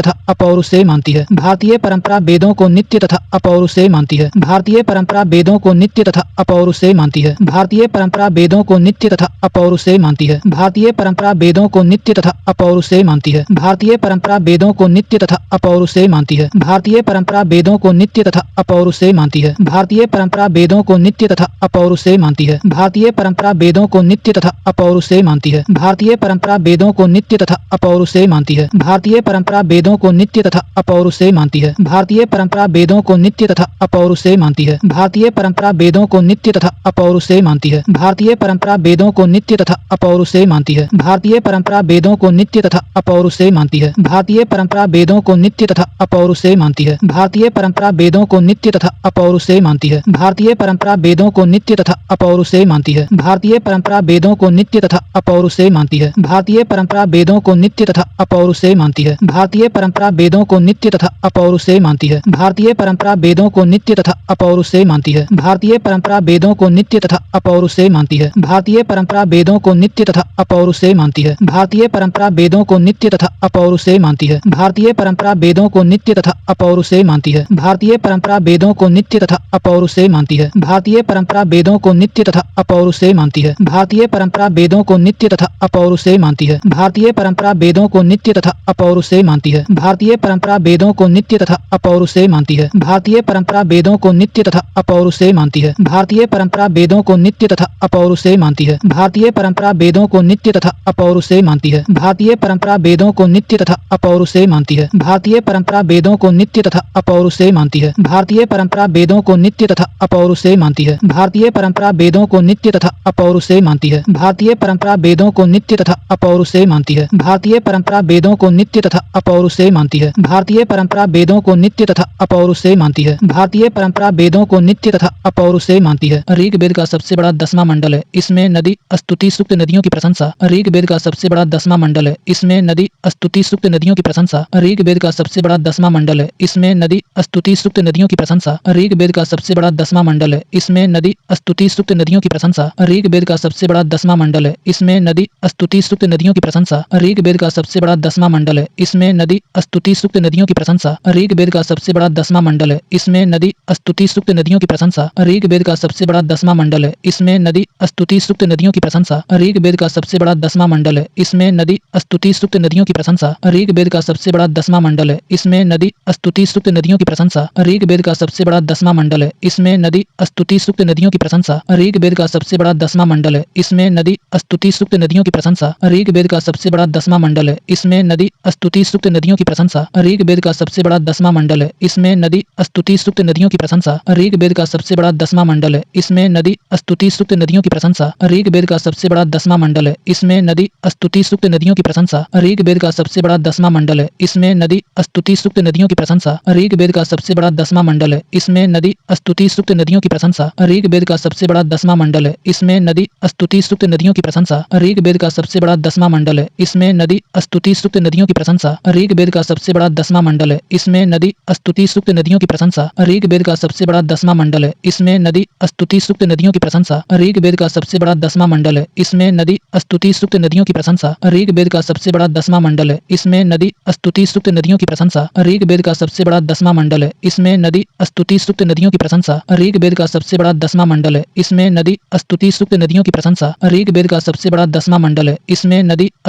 तथा अपौरुषेय मानती है। भारतीय परंपरा वेदों को नित्य तथा अपौरुषेय मानती है। भारतीय परंपरा वेदों को नित्य तथा अपौरुषेय मानती है। भारतीय परंपरा वेदों को नित्य तथा अपौरुषेय मानती है। भारतीय परंपरा वेदों को नित्य तथा अपौरुषेय मानती है। भारतीय परंपरा वेदों को नित्य तथा अपौरुषेय मानती है। भारतीय परंपरा वेदों को नित्य तथा अपौरुषेय मानती है। भारतीय परंपरा वेदों को नित्य तथा अपौरुषेय मानती है। भारतीय परंपरा वेदों को नित्य तथा अपौरुषेय मानती है। भारतीय परंपरा वेदों को नित्य तथा अपौरुषेय मानती है। भारतीय परंपरा वेदों को नित्य तथा अपौरुषेय मानती है। भारतीय परंपरा वेदों को नित्य तथा अपौरुषेय मानती है। भारतीय परंपरा वेदों को नित्य तथा अपौरुषेय मानती है। भारतीय परंपरा वेदों को नित्य तथा अपौरुषेय मानती है। भारतीय परंपरा वेदों को नित्य तथा अपौरुषेय मानती है। भारतीय परंपरा वेदों को नित्य तथा अपौरुषेय मानती है। भारतीय परंपरा वेदों को नित्य तथा अपौरुषेय मानती है। भारतीय परंपरा वेदों को नित्य तथा अपौरुषेय मानती है। भारतीय परंपरा वेदों को नित्य तथा अपौरुषेय मानती है। भारतीय परंपरा वेदों को नित्य तथा अपौरुषेय मानती है। भारतीय परंपरा वेदों को नित्य तथा अपौरुषेय मानती है। भारतीय परंपरा वेदों को नित्य तथा अपौरुषेय मानती है। भारतीय परंपरा वेदों को नित्य तथा अपौरुषेय मानती है। भारतीय परंपरा वेदों को नित्य तथा अपौरुषेय मानती है। भारतीय परंपरा वेदों को नित्य तथा अपौरुषेय मानती है। भारतीय परंपरा वेदों को नित्य तथा अपौरुषेय मानती है। भारतीय परंपरा वेदों को नित्य तथा अपौरुषेय मानती है। भारतीय परंपरा वेदों को नित्य तथा अपौरुषेय मानती है। भारतीय परंपरा वेदों को नित्य तथा अपौरुषेय मानती है। भारतीय परंपरा वेदों को नित्य तथा अपौरुषेय मानती है। भारतीय परंपरा वेदों को नित्य तथा अपौरुषेय मानती है। भारतीय परंपरा वेदों को नित्य तथा अपौरुषेय मानती है। भारतीय परंपरा वेदों को नित्य तथा अपौरुषेय मानती है। भारतीय परंपरा वेदों को नित्य तथा अपौरुषेय मानती है। भारतीय परंपरा वेदों को नित्य तथा अपौरुषेय मानती है। भारतीय परंपरा वेदों को नित्य तथा अपौरुषेय मानती है। भारतीय परंपरा वेदों को नित्य तथा अपौरुषेय मानती है। भारतीय परंपरा वेदों को नित्य तथा अपौरुषेय मानती है। भारतीय परंपरा वेदों को नित्य तथा अपौरुषेय मानती है। भारतीय परंपरा वेदों को नित्य तथा अपौरुषेय मानती है। भारतीय परंपरा वेदों को नित्य तथा अपौरुषेय मानती है। भारतीय परंपरा वेदों को नित्य तथा अपौरुषेय मानती है। ऋग्वेद का सबसे बड़ा 10वां मंडल है। इसमें नदी स्तुति सूक्त नदियों की प्रशंसा। ऋग्वेद का सबसे बड़ा 10वां मंडल है। इसमें नदी स्तुति सूक्त नदियों की प्रशंसा। ऋग्वेद का सबसे बड़ा 10वां मंडल है। इसमें नदी स्तुति सूक्त नदियों की प्रशंसा। ऋग्वेद का सबसे बड़ा 10वां मंडल है। इसमें नदी स्तुति सूक्त नदियों की प्रशंसा। ऋग्वेद का सबसे बड़ा 10वां मंडल है। इसमें नदी स्तुति सूक्त नदियों की प्रशंसा। ऋग्वेद का सबसे बड़ा 10वां मंडल है। इसमें नदी स्तुति सूक्त नदियों की प्रशंसा। ऋग्वेद का सबसे बड़ा 10वां मंडल है। इसमें नदी स्तुति सूक्त नदियों की प्रशंसा। ऋग्वेद का सबसे बड़ा 10वां मंडल है। इसमें नदी स्तुति सूक्त नदियों की प्रशंसा। ऋग्वेद का सबसे बड़ा 10वां मंडल है। इसमें नदी स्तुति सूक्त नदियों की प्रशंसा। ऋग्वेद का सबसे बड़ा 10वां मंडल है। इसमें नदी स्तुति सूक्त नदियों की प्रशंसा। ऋग्वेद का सबसे बड़ा 10वां मंडल है। इसमें नदी स्तुति सूक्त नदियों की प्रशंसा। ऋग्वेद का सबसे बड़ा 10वां मंडल है। इसमें नदी स्तुति सूक्त नदियों की प्रशंसा। ऋग्वेद का सबसे बड़ा 10वां मंडल है। इसमें नदी स्तुति सूक्त नदियों की प्रशंसा। ऋग्वेद का सबसे बड़ा 10वां मंडल है। इसमें नदी स्तुति सूक्त नदियों की प्रशंसा। ऋग्वेद का सबसे बड़ा 10वां मंडल है। इसमें नदी स्तुति सूक्त नदियों की प्रशंसा। ऋग्वेद का सबसे बड़ा 10वां मंडल है। इसमें नदी स्तुति सूक्त नदियों की प्रशंसा। ऋग्वेद का सबसे बड़ा 10वां मंडल है। इसमें नदी स्तुति सूक्त नदियों की प्रशंसा। ऋग्वेद का सबसे बड़ा 10वां मंडल है। इसमें नदी स्तुति सूक्त नदियों की प्रशंसा। ऋग्वेद का सबसे बड़ा 10वां मंडल है। इसमें नदी स्तुति सूक्त नदियों की प्रशंसा। ऋग्वेद का सबसे बड़ा 10वां मंडल है। इसमें नदी स्तुति सूक्त नदियों की प्रशंसा। ऋग्वेद का सबसे बड़ा 10वां मंडल है। इसमें नदी स्तुति सूक्त नदियों की प्रशंसा। ऋग्वेद का सबसे बड़ा 10वां मंडल है। इसमें नदी स्तुति सूक्त नदियों की प्रशंसा। ऋग्वेद का सबसे बड़ा 10वां मंडल है। इसमें नदी स्तुति सूक्त नदियों की प्रशंसा। ऋग्वेद का सबसे बड़ा 10वां मंडल है। इसमें नदी स्तुति सूक्त नदियों की प्रशंसा। ऋग्वेद का सबसे बड़ा 10वां मंडल है। इसमें नदी स्तुति सूक्त नदियों की प्रशंसा। ऋग्वेद का सबसे बड़ा 10वां मंडल है। इसमें नदी स्तुति सूक्त नदियों की प्रशंसा। ऋग्वेद का सबसे बड़ा 10वां मंडल है। इसमें नदी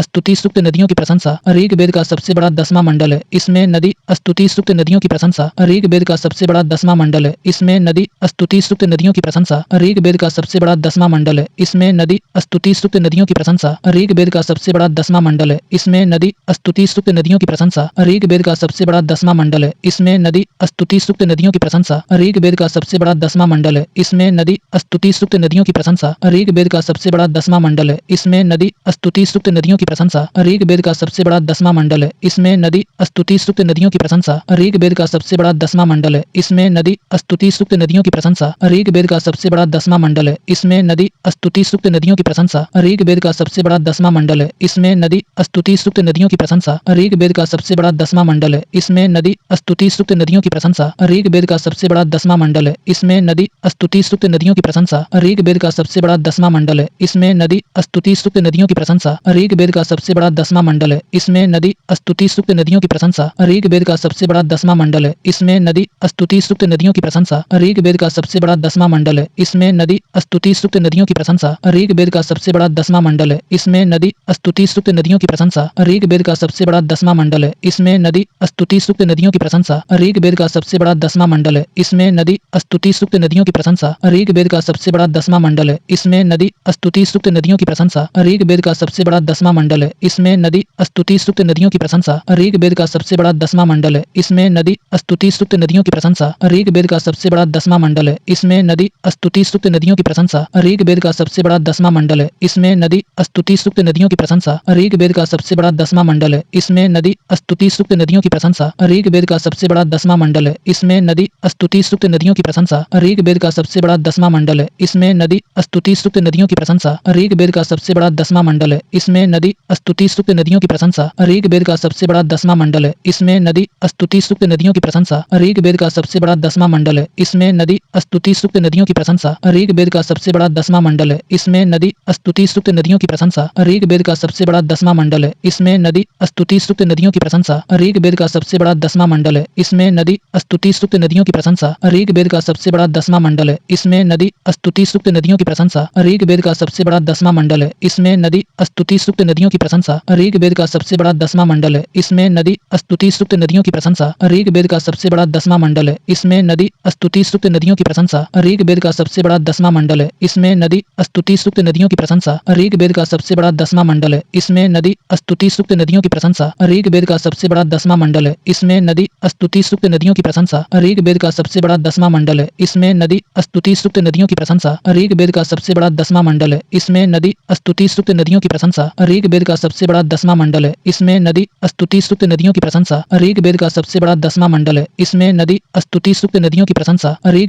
स्तुति सूक्त नदियों की प्रशंसा। ऋग्वेद का सबसे बड़ा 10वां मंडल है। इसमें नदी स्तुति सूक्त नदियों की प्रशंसा। ऋग्वेद का सबसे बड़ा 10वां मंडल है। इसमें नदी स्तुति सूक्त नदियों की प्रशंसा। ऋग्वेद का सबसे बड़ा 10वां मंडल है। इसमें नदी स्तुति सूक्त नदियों की प्रशंसा। ऋग्वेद का सबसे बड़ा 10वां मंडल है। इसमें नदी स्तुति सूक्त नदियों की प्रशंसा। ऋग्वेद का सबसे बड़ा 10वां मंडल है। इसमें नदी स्तुति सूक्त नदियों की प्रशंसा। ऋग्वेद का सबसे बड़ा 10वां मंडल है। इसमें नदी स्तुति सूक्त नदियों की प्रशंसा। ऋग्वेद का सबसे बड़ा 10वां मंडल है। इसमें नदी स्तुति सूक्त नदियों की प्रशंसा। ऋग्वेद का सबसे बड़ा 10वां मंडल है। इसमें नदी स्तुति सूक्त नदियों की प्रशंसा। ऋग्वेद का सबसे बड़ा 10वां मंडल है। इसमें नदी स्तुति सूक्त नदियों की प्रशंसा। ऋग्वेद का सबसे बड़ा 10वां मंडल है। इसमें नदी स्तुति सूक्त नदियों की प्रशंसा। ऋग्वेद का सबसे बड़ा 10वां मंडल है। इसमें नदी स्तुति सूक्त नदियों की प्रशंसा। ऋग्वेद का सबसे बड़ा 10वां मंडल है। इसमें नदी स्तुति सूक्त नदियों की प्रशंसा। ऋग्वेद का सबसे बड़ा 10वां मंडल है। इसमें नदी स्तुति सूक्त नदियों की प्रशंसा। ऋग्वेद का सबसे बड़ा 10वां मंडल है। इसमें नदी स्तुति सूक्त नदियों की प्रशंसा। ऋग्वेद का सबसे बड़ा 10वां मंडल है। इसमें नदी स्तुति सूक्त नदियों की प्रशंसा ऋग्वेद का सबसे बड़ा 10वां मंडल है। इसमें नदी स्तुति सूक्त नदियों की प्रशंसा ऋग्वेद का सबसे बड़ा 10वां मंडल है। इसमें नदी स्तुति सूक्त नदियों की प्रशंसा ऋग्वेद का सबसे बड़ा 10वां मंडल है। इसमें नदी स्तुति सूक्त नदियों की प्रशंसा ऋग्वेद का सबसे बड़ा 10वां मंडल है। इसमें नदी स्तुति सूक्त नदियों की प्रशंसा ऋग्वेद का सबसे बड़ा 10वां मंडल है। इसमें नदी स्तुति सूक्त नदियों की प्रशंसा ऋग्वेद का सबसे बड़ा 10वां मंडल है। इसमें नदी स्तुति सूक्त नदियों की प्रशंसा ऋग्वेद का सबसे बड़ा 10वां मंडल है। इसमें नदी स्तुति सूक्त नदियों की प्रशंसा ऋग्वेद का सबसे बड़ा 10वां मंडल है। इसमें नदी स्तुति सूक्त नदियों की प्रशंसा ऋग्वेद का सबसे बड़ा 10वां मंडल है। इसमें नदी स्तुति सूक्त नदियों की प्रशंसा ऋग्वेद का सबसे बड़ा 10वां मंडल है। इसमें नदी स्तुति सूक्त नदियों की प्रशंसा ऋग्वेद का सबसे बड़ा 10वां मंडल है। इसमें नदी स्तुति सूक्त नदियों की प्रशंसा ऋग्वेद का सबसे बड़ा 10वां मंडल है। इसमें नदी स्तुति सूक्त नदियों की प्रशंसा ऋग्वेद का सबसे बड़ा 10वां मंडल है। इसमें नदी स्तुति सूक्त नदियों की प्रशंसा ऋग्वेद का सबसे बड़ा 10वां मंडल है। इसमें नदी स्तुति सूक्त नदियों की प्रशंसा ऋग्वेद का सबसे बड़ा 10वां मंडल है। इसमें नदी स्तुति सूक्त नदियों की प्रशंसा ऋग्वेद का सबसे बड़ा 10वां मंडल है। इसमें नदी स्तुति सूक्त नदियों की प्रशंसा ऋग्वेद का सबसे बड़ा 10वां मंडल है। इसमें नदी स्तुति सूक्त नदियों की प्रशंसा ऋग्वेद का सबसे बड़ा 10वां मंडल है। इसमें नदी स्तुति सूक्त नदियों की प्रशंसा ऋग्वेद का सबसे बड़ा 10वां मंडल है। इसमें नदी स्तुति सूक्त नदियों की प्रशंसा ऋग्वेद का सबसे बड़ा 10वां मंडल है। इसमें नदी स्तुति सूक्त नदियों की प्रशंसा ऋग्वेद का सबसे बड़ा 10वां मंडल है। इसमें नदी स्तुति सूक्त नदियों की प्रशंसा ऋग्वेद का सबसे बड़ा 10वां मंडल है। इसमें नदी स्तुति सूक्त नदियों की प्रशंसा ऋग्वेद का सबसे बड़ा 10वां मंडल है। इसमें नदी स्तुति सूक्त नदियों की प्रशंसा ऋग्वेद का सबसे बड़ा 10वां मंडल है। इसमें नदी स्तुति सूक्त नदियों की प्रशंसा ऋग्वेद का सबसे बड़ा 10वां मंडल है। इसमें नदी स्तुति सूक्त नदियों की प्रशंसा ऋग्वेद का सबसे बड़ा 10वां मंडल है। इसमें नदी स्तुति सूक्त नदियों की प्रशंसा ऋग्वेद का सबसे बड़ा 10वां मंडल है। इसमें नदी स्तुति सूक्त नदियों की प्रशंसा ऋग्वेद का सबसे बड़ा 10वां मंडल है। इसमें नदी स्तुति सूक्त नदियों की प्रशंसा ऋग्वेद का सबसे बड़ा 10वां मंडल है। इसमें नदी स्तुति सूक्त नदियों की प्रशंसा ऋग्वेद का सबसे बड़ा 10वां मंडल है। इसमें नदी स्तुति सूक्त नदियों की प्रशंसा ऋग्वेद का सबसे बड़ा 10वां मंडल है। इसमें नदी स्तुति सूक्त नदियों की प्रशंसा ऋग्वेद का सबसे बड़ा 10वां मंडल है। इसमें नदी स्तुति सूक्त नदियों की प्रशंसा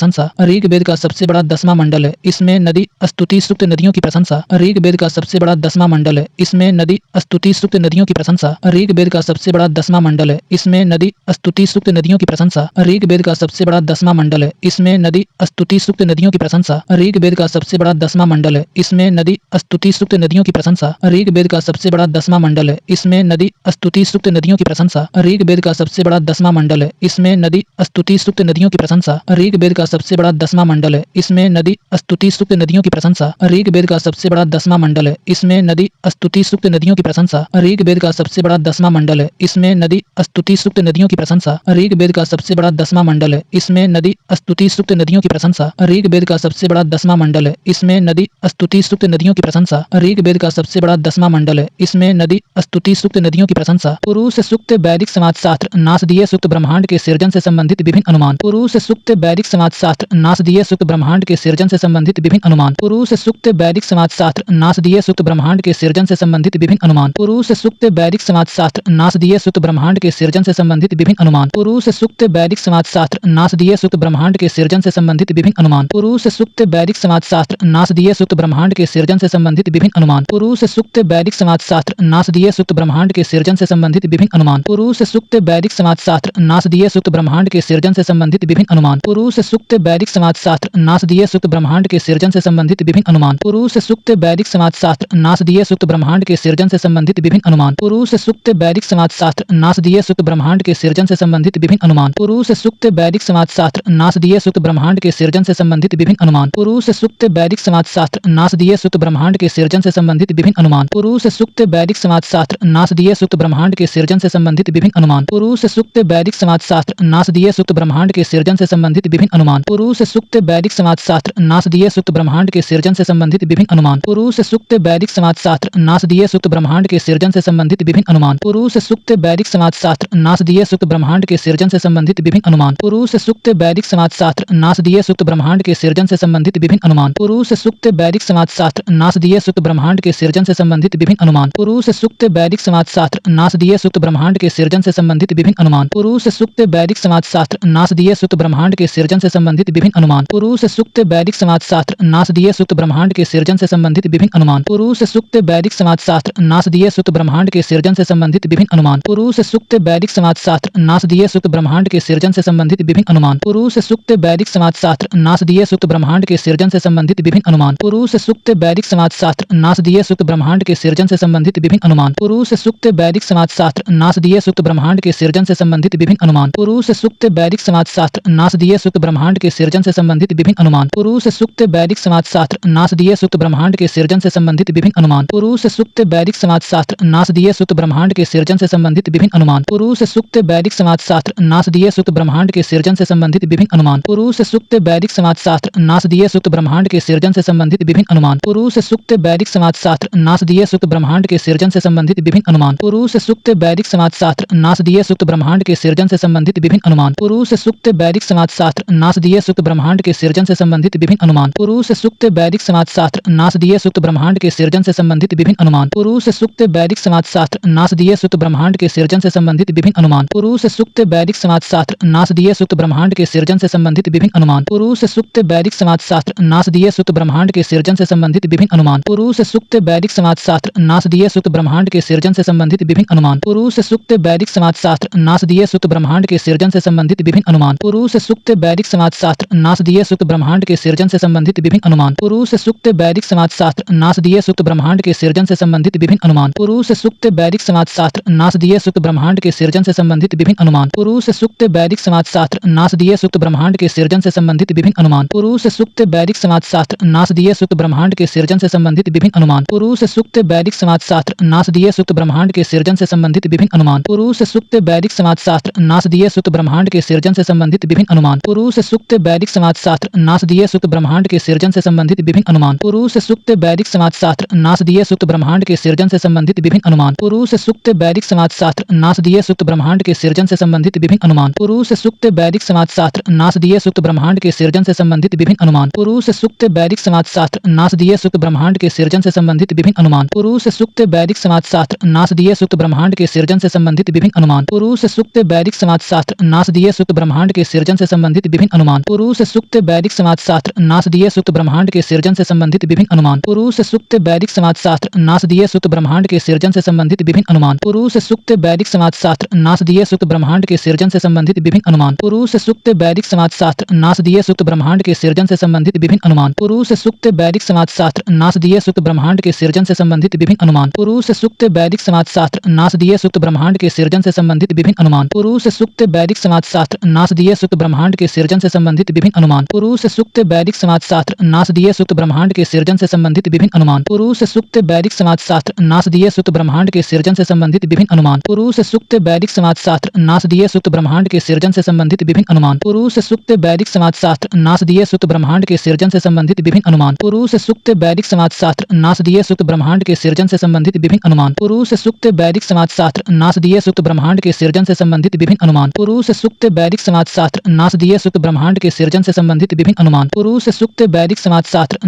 ऋग्वेद का सबसे बड़ा 10वां मंडल है। इसमें नदी स्तुति सूक्त नदियों की प्रशंसा ऋग्वेद का सबसे बड़ा 10वां मंडल है। इसमें नदी स्तुति सूक्त नदियों की प्रशंसा ऋग्वेद का सबसे बड़ा 10वां मंडल है। इसमें नदी स्तुति सूक्त नदियों की प्रशंसा ऋग्वेद का सबसे बड़ा 10वां मंडल है। इसमें नदी स्तुति सूक्त नदियों की प्रशंसा ऋग्वेद का सबसे बड़ा 10वां मंडल है। इसमें नदी स्तुति सूक्त नदियों की प्रशंसा ऋग्वेद का सबसे बड़ा 10वां मंडल है। इसमें नदी स्तुति सूक्त नदियों की प्रशंसा ऋग्वेद का सबसे बड़ा 10वां मंडल है। इसमें नदी स्तुति सूक्त नदियों की प्रशंसा ऋग्वेद का सबसे बड़ा 10वां मंडल है। इसमें नदी स्तुति सूक्त नदियों की प्रशंसा ऋग्वेद का सबसे बड़ा 10वां मंडल है। इसमें नदी स्तुति सूक्त नदियों की प्रशंसा ऋग्वेद का सबसे बड़ा 10वां मंडल है। इसमें नदी स्तुति सूक्त नदियों की प्रशंसा ऋग्वेद का सबसे बड़ा 10वां मंडल है। इसमें नदी स्तुति सूक्त नदियों की प्रशंसा ऋग्वेद का सबसे बड़ा 10वां मंडल है। इसमें नदी स्तुति सूक्त नदियों की प्रशंसा पुरुष सूक्त वैदिक समाजशास्त्र नासदीय सूक्त ब्रह्मांड के सृजन से संबंधित विभिन्न अनुमान पुरुष सूक्त वैदिक समाजशास्त्र नासदीय सूक्त ब्रह्मांड के सृजन से संबंधित विभिन्न अनुमान पुरुष सूक्त वैदिक समाजशास्त्र नासदीय सूक्त ब्रह्मांड के सृजन से संबंधित विभिन्न अनुमान पुरुष सूक्त वैदिक समाजशास्त्र नासदीय सूक्त ब्रह्मांड के सृजन से संबंधित विभिन्न अनुमान पुरुष सूक्त वैदिक समाजशास्त्र नासदीय सूक्त ब्रह्मांड के सृजन से संबंधित विभिन्न अनुमान पुरुष सूक्त वैदिक समाजशास्त्र नासदीय सूक्त ब्रह्मांड के सृजन से संबंधित विभिन्न अनुमान पुरुष सूक्त वैदिक समाजशास्त्र नासदीय सूक्त ब्रह्मांड के सृजन से संबंधित विभिन्न अनुमान पुरुष सूक्त वैदिक समाजशास्त्र नासदीय सूक्त ब्रह्मांड के सृजन से संबंधित विभिन्न अनुमान पुरुष सूक्त वैदिक समाजशास्त्र नासदीय सूक्त ब्रह्मांड के सृजन से संबंधित विभिन्न अनुमान पुरुष सूक्त वैदिक समाजशास्त्र नासदीय सूक्त ब्रह्मांड के सृजन से संबंधित विभिन्न अनुमान पुरुष सूक्त वैदिक समाजशास्त्र नासदीय सूक्त ब्रह्मांड के सृजन से संबंधित विभिन्न अनुमान पुरुष सूक्त वैदिक समाजशास्त्र नासदीय सूक्त ब्रह्मांड के सृजन से संबंधित विभिन्न अनुमान पुरुष सूक्त वैदिक समाजशास्त्र नासदीय सूक्त ब्रह्मांड के सृजन से संबंधित विभिन्न अनुमान पुरुष सूक्त वैदिक समाजशास्त्र नासदीय सूक्त ब्रह्मांड के सृजन से संबंधित विभिन्न अनुमान पुरुष सूक्त वैदिक समाजशास्त्र नासदीय सूक्त ब्रह्मांड के सृजन से संबंधित विभिन्न अनुमान पुरुष सूक्त वैदिक समाजशास्त्र नासदीय सूक्त ब्रह्मांड के सृजन से संबंधित विभिन्न अनुमान पुरुष सूक्त वैदिक समाजशास्त्र नासदीय सूक्त ब्रह्मांड के सृजन से संबंधित विभिन्न अनुमान पुरुष सूक्त वैदिक समाजशास्त्र नासदीय सूक्त ब्रह्मांड के सृजन से संबंधित विभिन्न अनुमान पुरुष सूक्त वैदिक समाजशास्त्र नासदीय सूक्त ब्रह्मांड के सृजन से संबंधित विभिन्न अनुमान पुरुष सूक्त वैदिक समाजशास्त्र नासदीय सूक्त ब्रह्मांड के सृजन से संबंधित विभिन्न अनुमान पुरुष सूक्त वैदिक समाजशास्त्र नासदीय सूक्त ब्रह्मांड के सृजन से संबंधित विभिन्न अनुमान पुरुष सूक्त वैदिक समाजशास्त्र नासदीय सूक्त ब्रह्मांड के सृजन से संबंधित विभिन्न अनुमान पुरुष सूक्त वैदिक समाजशास्त्र नासदीय सूक्त ब्रह्मांड के सृजन से संबंधित विभिन्न अनुमान पुरुष सूक्त वैदिक समाजशास्त्र नासदीय सूक्त ब्रह्मांड के सृजन से संबंधित विभिन्न अनुमान पुरुष सूक्त वैदिक समाजशास्त्र नासदीय सूक्त ब्रह्मांड के सृजन से संबंधित विभिन्न अनुमान पुरुष सूक्त वैदिक समाजशास्त्र नासदीय सूक्त ब्रह्मांड के सृजन से संबंधित विभिन्न अनुमान पुरुष सूक्त वैदिक समाजशास्त्र नासदीय सूक्त ब्रह्मांड ब्रह्मांड के सृजन से संबंधित विभिन्न अनुमान। पुरुष सूक्त वैदिक समाजशास्त्र नासदीय सूक्त ब्रह्मांड के सृजन से संबंधित विभिन्न अनुमान। पुरुष सूक्त वैदिक समाजशास्त्र नासदीय सूक्त ब्रह्मांड के सृजन से संबंधित विभिन्न अनुमान। पुरुष सूक्त वैदिक समाजशास्त्र नासदीय सूक्त ब्रह्मांड के सृजन से संबंधित विभिन्न अनुमान। पुरुष सूक्त वैदिक समाजशास्त्र नासदीय सूक्त ब्रह्मांड के सृजन से संबंधित विभिन्न अनुमान। पुरुष सूक्त वैदिक समाजशास्त्र नासदीय सूक्त ब्रह्मांड के सृजन से संबंधित विभिन्न अनुमान। पुरुष सूक्त वैदिक समाजशास्त्र नासदीय सूक्त ब्रह्मांड के सृजन से संबंधित विभिन्न अनुमान। पुरुष सूक्त वैदिक समाजशास्त्र नासदीय सूक्त ब्रह्मांड के सृजन से संबंधित विभिन्न अनुमान। पुरुष सूक्त वैदिक समाजशास्त्र नासदीय सूक्त ब्रह्मांड के सृजन से संबंधित विभिन्न अनुमान। पुरुष सूक्त वैदिक समाजशास्त्र नासदीय सूक्त ब्रह्मांड के सृजन से संबंधित विभिन्न अनुमान। पुरुष सूक्त वैदिक समाजशास्त्र नासदीय सूक्त ब्रह्मांड के सृजन से संबंधित विभिन्न अनुमान। पुरुष सूक्त वैदिक समाजशास्त्र नासदीय सूक्त ब्रह्मांड के सृजन से संबंधित विभिन्न अनुमान। पुरुष सूक्त वैदिक समाजशास्त्र नासदीय सूक्त ब्रह्मांड के सृजन से संबंधित विभिन्न अनुमान। पुरुष सूक्त वैदिक समाजशास्त्र नासदीय सूक्त ब्रह्मांड के सृजन से संबंधित विभिन्न अनुमान। पुरुष सूक्त वैदिक समाजशास्त्र नासदीय सूक्त ब्रह्मांड के सृजन से संबंधित विभिन्न अनुमान। पुरुष सूक्त वैदिक समाजशास्त्र नासदीय सूक्त ब्रह्मांड के सृजन से संबंधित विभिन्न अनुमान। पुरुष सूक्त वैदिक समाजशास्त्र नासदीय सूक्त ब्रह्मांड के सृजन से संबंधित विभिन्न अनुमान। पुरुष सूक्त वैदिक समाजशास्त्र नासदीय सूक्त ब्रह्मांड के सृजन से संबंधित विभिन्न अनुमान। पुरुष सूक्त वैदिक समाजशास्त्र नासदीय सूक्त ब्रह्मांड के सृजन से संबंधित विभिन्न अनुमान। पुरुष सूक्त वैदिक समाजशास्त्र नासदीय सूक्त ब्रह्मांड के सृजन से संबंधित विभिन्न अनुमान। पुरुष सूक्त वैदिक समाजशास्त्र नासदीय सूक्त ब्रह्मांड के सृजन से संबंधित विभिन्न अनुमान। पुरुष सूक्त वैदिक समाजशास्त्र नासदीय सूक्त ब्रह्मांड के सृजन से संबंधित विभिन्न अनुमान। पुरुष सूक्त वैदिक समाजशास्त्र नासदीय सूक्त ब्रह्मांड के सृजन से संबंधित विभिन्न अनुमान। पुरुष सूक्त वैदिक समाजशास्त्र नासदीय सूक्त ब्रह्मांड के सृजन से संबंधित विभिन्न अनुमान। पुरुष सूक्त वैदिक समाजशास्त्र नासदीय सूक्त ब्रह्मांड के सृजन से संबंधित विभिन्न अनुमान। पुरुष सूक्त वैदिक समाजशास्त्र नासदीय सूक्त ब्रह्मांड के सृजन से संबंधित विभिन्न अनुमान। पुरुष सूक्त वैदिक समाजशास्त्र नासदीय सूक्त ब्रह्मांड के सृजन से संबंधित विभिन्न अनुमान। पुरुष सूक्त वैदिक समाजशास्त्र नासदीय सूक्त ब्रह्मांड के सृजन से संबंधित विभिन्न अनुमान। पुरुष सूक्त वैदिक समाजशास्त्र नासदीय सूक्त ब्रह्मांड के सृजन से संबंधित विभिन्न अनुमान। पुरुष सूक्त वैदिक समाजशास्त्र नासदीय सूक्त ब्रह्मांड के सृजन से संबंधित विभिन्न अनुमान। पुरुष सूक्त वैदिक समाजशास्त्र नासदीय सूक्त ब्रह्मांड के सृजन से संबंधित विभिन्न अनुमान। पुरुष सूक्त वैदिक समाजशास्त्र नासदीय सूक्त ब्रह्मांड के सृजन से संबंधित विभिन्न अनुमान। पुरुष सूक्त वैदिक समाजशास्त्र नासदीय सूक्त ब्रह्मांड के सृजन से संबंधित विभिन्न अनुमान। पुरुष सूक्त वैदिक समाजशास्त्र नासदीय सूक्त ब्रह्मांड के सृजन से संबंधित विभिन्न अनुमान। पुरुष सूक्त वैदिक समाजशास्त्र नासदीय सूक्त ब्रह्मांड के सृजन से संबंधित विभिन्न अनुमान। पुरुष सूक्त वैदिक समाजशास्त्र नासदीय सूक्त ब्रह्मांड के सृजन से संबंधित विभिन्न अनुमान। पुरुष सूक्त वैदिक समाजशास्त्र नासदीय सूक्त ब्रह्मांड के सृजन से संबंधित विभिन्न अनुमान। पुरुष सूक्त वैदिक समाजशास्त्र नासदीय सूक्त ब्रह्मांड के सृजन से संबंधित विभिन्न अनुमान। पुरुष सूक्त वैदिक समाजशास्त्र नासदीय सूक्त ब्रह्मांड के सृजन से संबंधित विभिन्न अनुमान। पुरुष सूक्त वैदिक समाजशास्त्र नासदीय सूक्त ब्रह्मांड के सृजन से संबंधित विभिन्न अनुमान। पुरुष सूक्त वैदिक समाजशास्त्र नासदीय सूक्त ब्रह्मांड के सृजन से संबंधित विभिन्न अनुमान। पुरुष सूक्त वैदिक समाजशास्त्र नासदीय सूक्त ब्रह्मांड के सृजन से संबंधित विभिन्न अनुमान। पुरुष सूक्त वैदिक समाजशास्त्र नासदीय सूक्त ब्रह्मांड के सृजन से संबंधित विभिन्न अनुमान। पुरुष सूक्त वैदिक समाजशास्त्र नासदीय सूक्त ब्रह्मांड के सृजन से संबंधित विभिन्न अनुमान। पुरुष सूक्त वैदिक समाजशास्त्र नासदीय सूक्त ब्रह्मांड के सृजन से संबंधित विभिन्न अनुमान। पुरुष सूक्त वैदिक समाजशास्त्र नासदीय सूक्त ब्रह्मांड के सृजन से संबंधित विभिन्न अनुमान। पुरुष सूक्त वैदिक समाजशास्त्र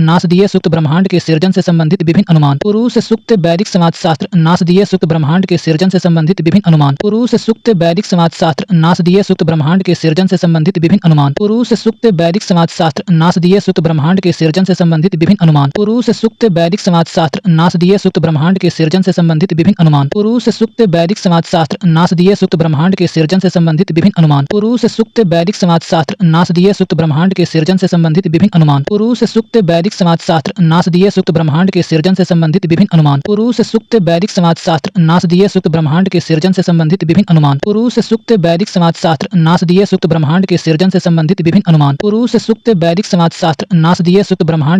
नासदीय सूक्त ब्रह्मांड के सृजन से संबंधित विभिन्न अनुमान। पुरुष सूक्त वैदिक समाजशास्त्र नासदीय सूक्त ब्रह्मांड के सृजन से संबंधित विभिन्न अनुमान। पुरुष सूक्त वैदिक समाजशास्त्र नासदीय सूक्त ब्रह्मांड के सृजन से संबंधित विभिन्न अनुमान। पुरुष सूक्त वैदिक समाजशास्त्र नासदीय सूक्त ब्रह्मांड के सृजन से संबंधित विभिन्न अनुमान। पुरुष सूक्त वैदिक समाजशास्त्र नासदीय सूक्त ब्रह्मांड के सृजन से संबंधित विभिन्न अनुमान। पुरुष सूक्त वैदिक समाजशास्त्र नासदीय सूक्त ब्रह्मांड के सृजन से संबंधित विभिन्न अनुमान। पुरुष सूक्त वैदिक समाजशास्त्र नासदीय सूक्त ब्रह्मांड के सृजन से संबंधित विभिन्न अनुमान। पुरुष सूक्त वैदिक समाजशास्त्र नासदीय सूक्त ब्रह्मांड के सृजन से संबंधित विभिन्न अनुमान। पुरुष सूक्त वैदिक समाजशास्त्र नासदीय सूक्त ब्रह्मांड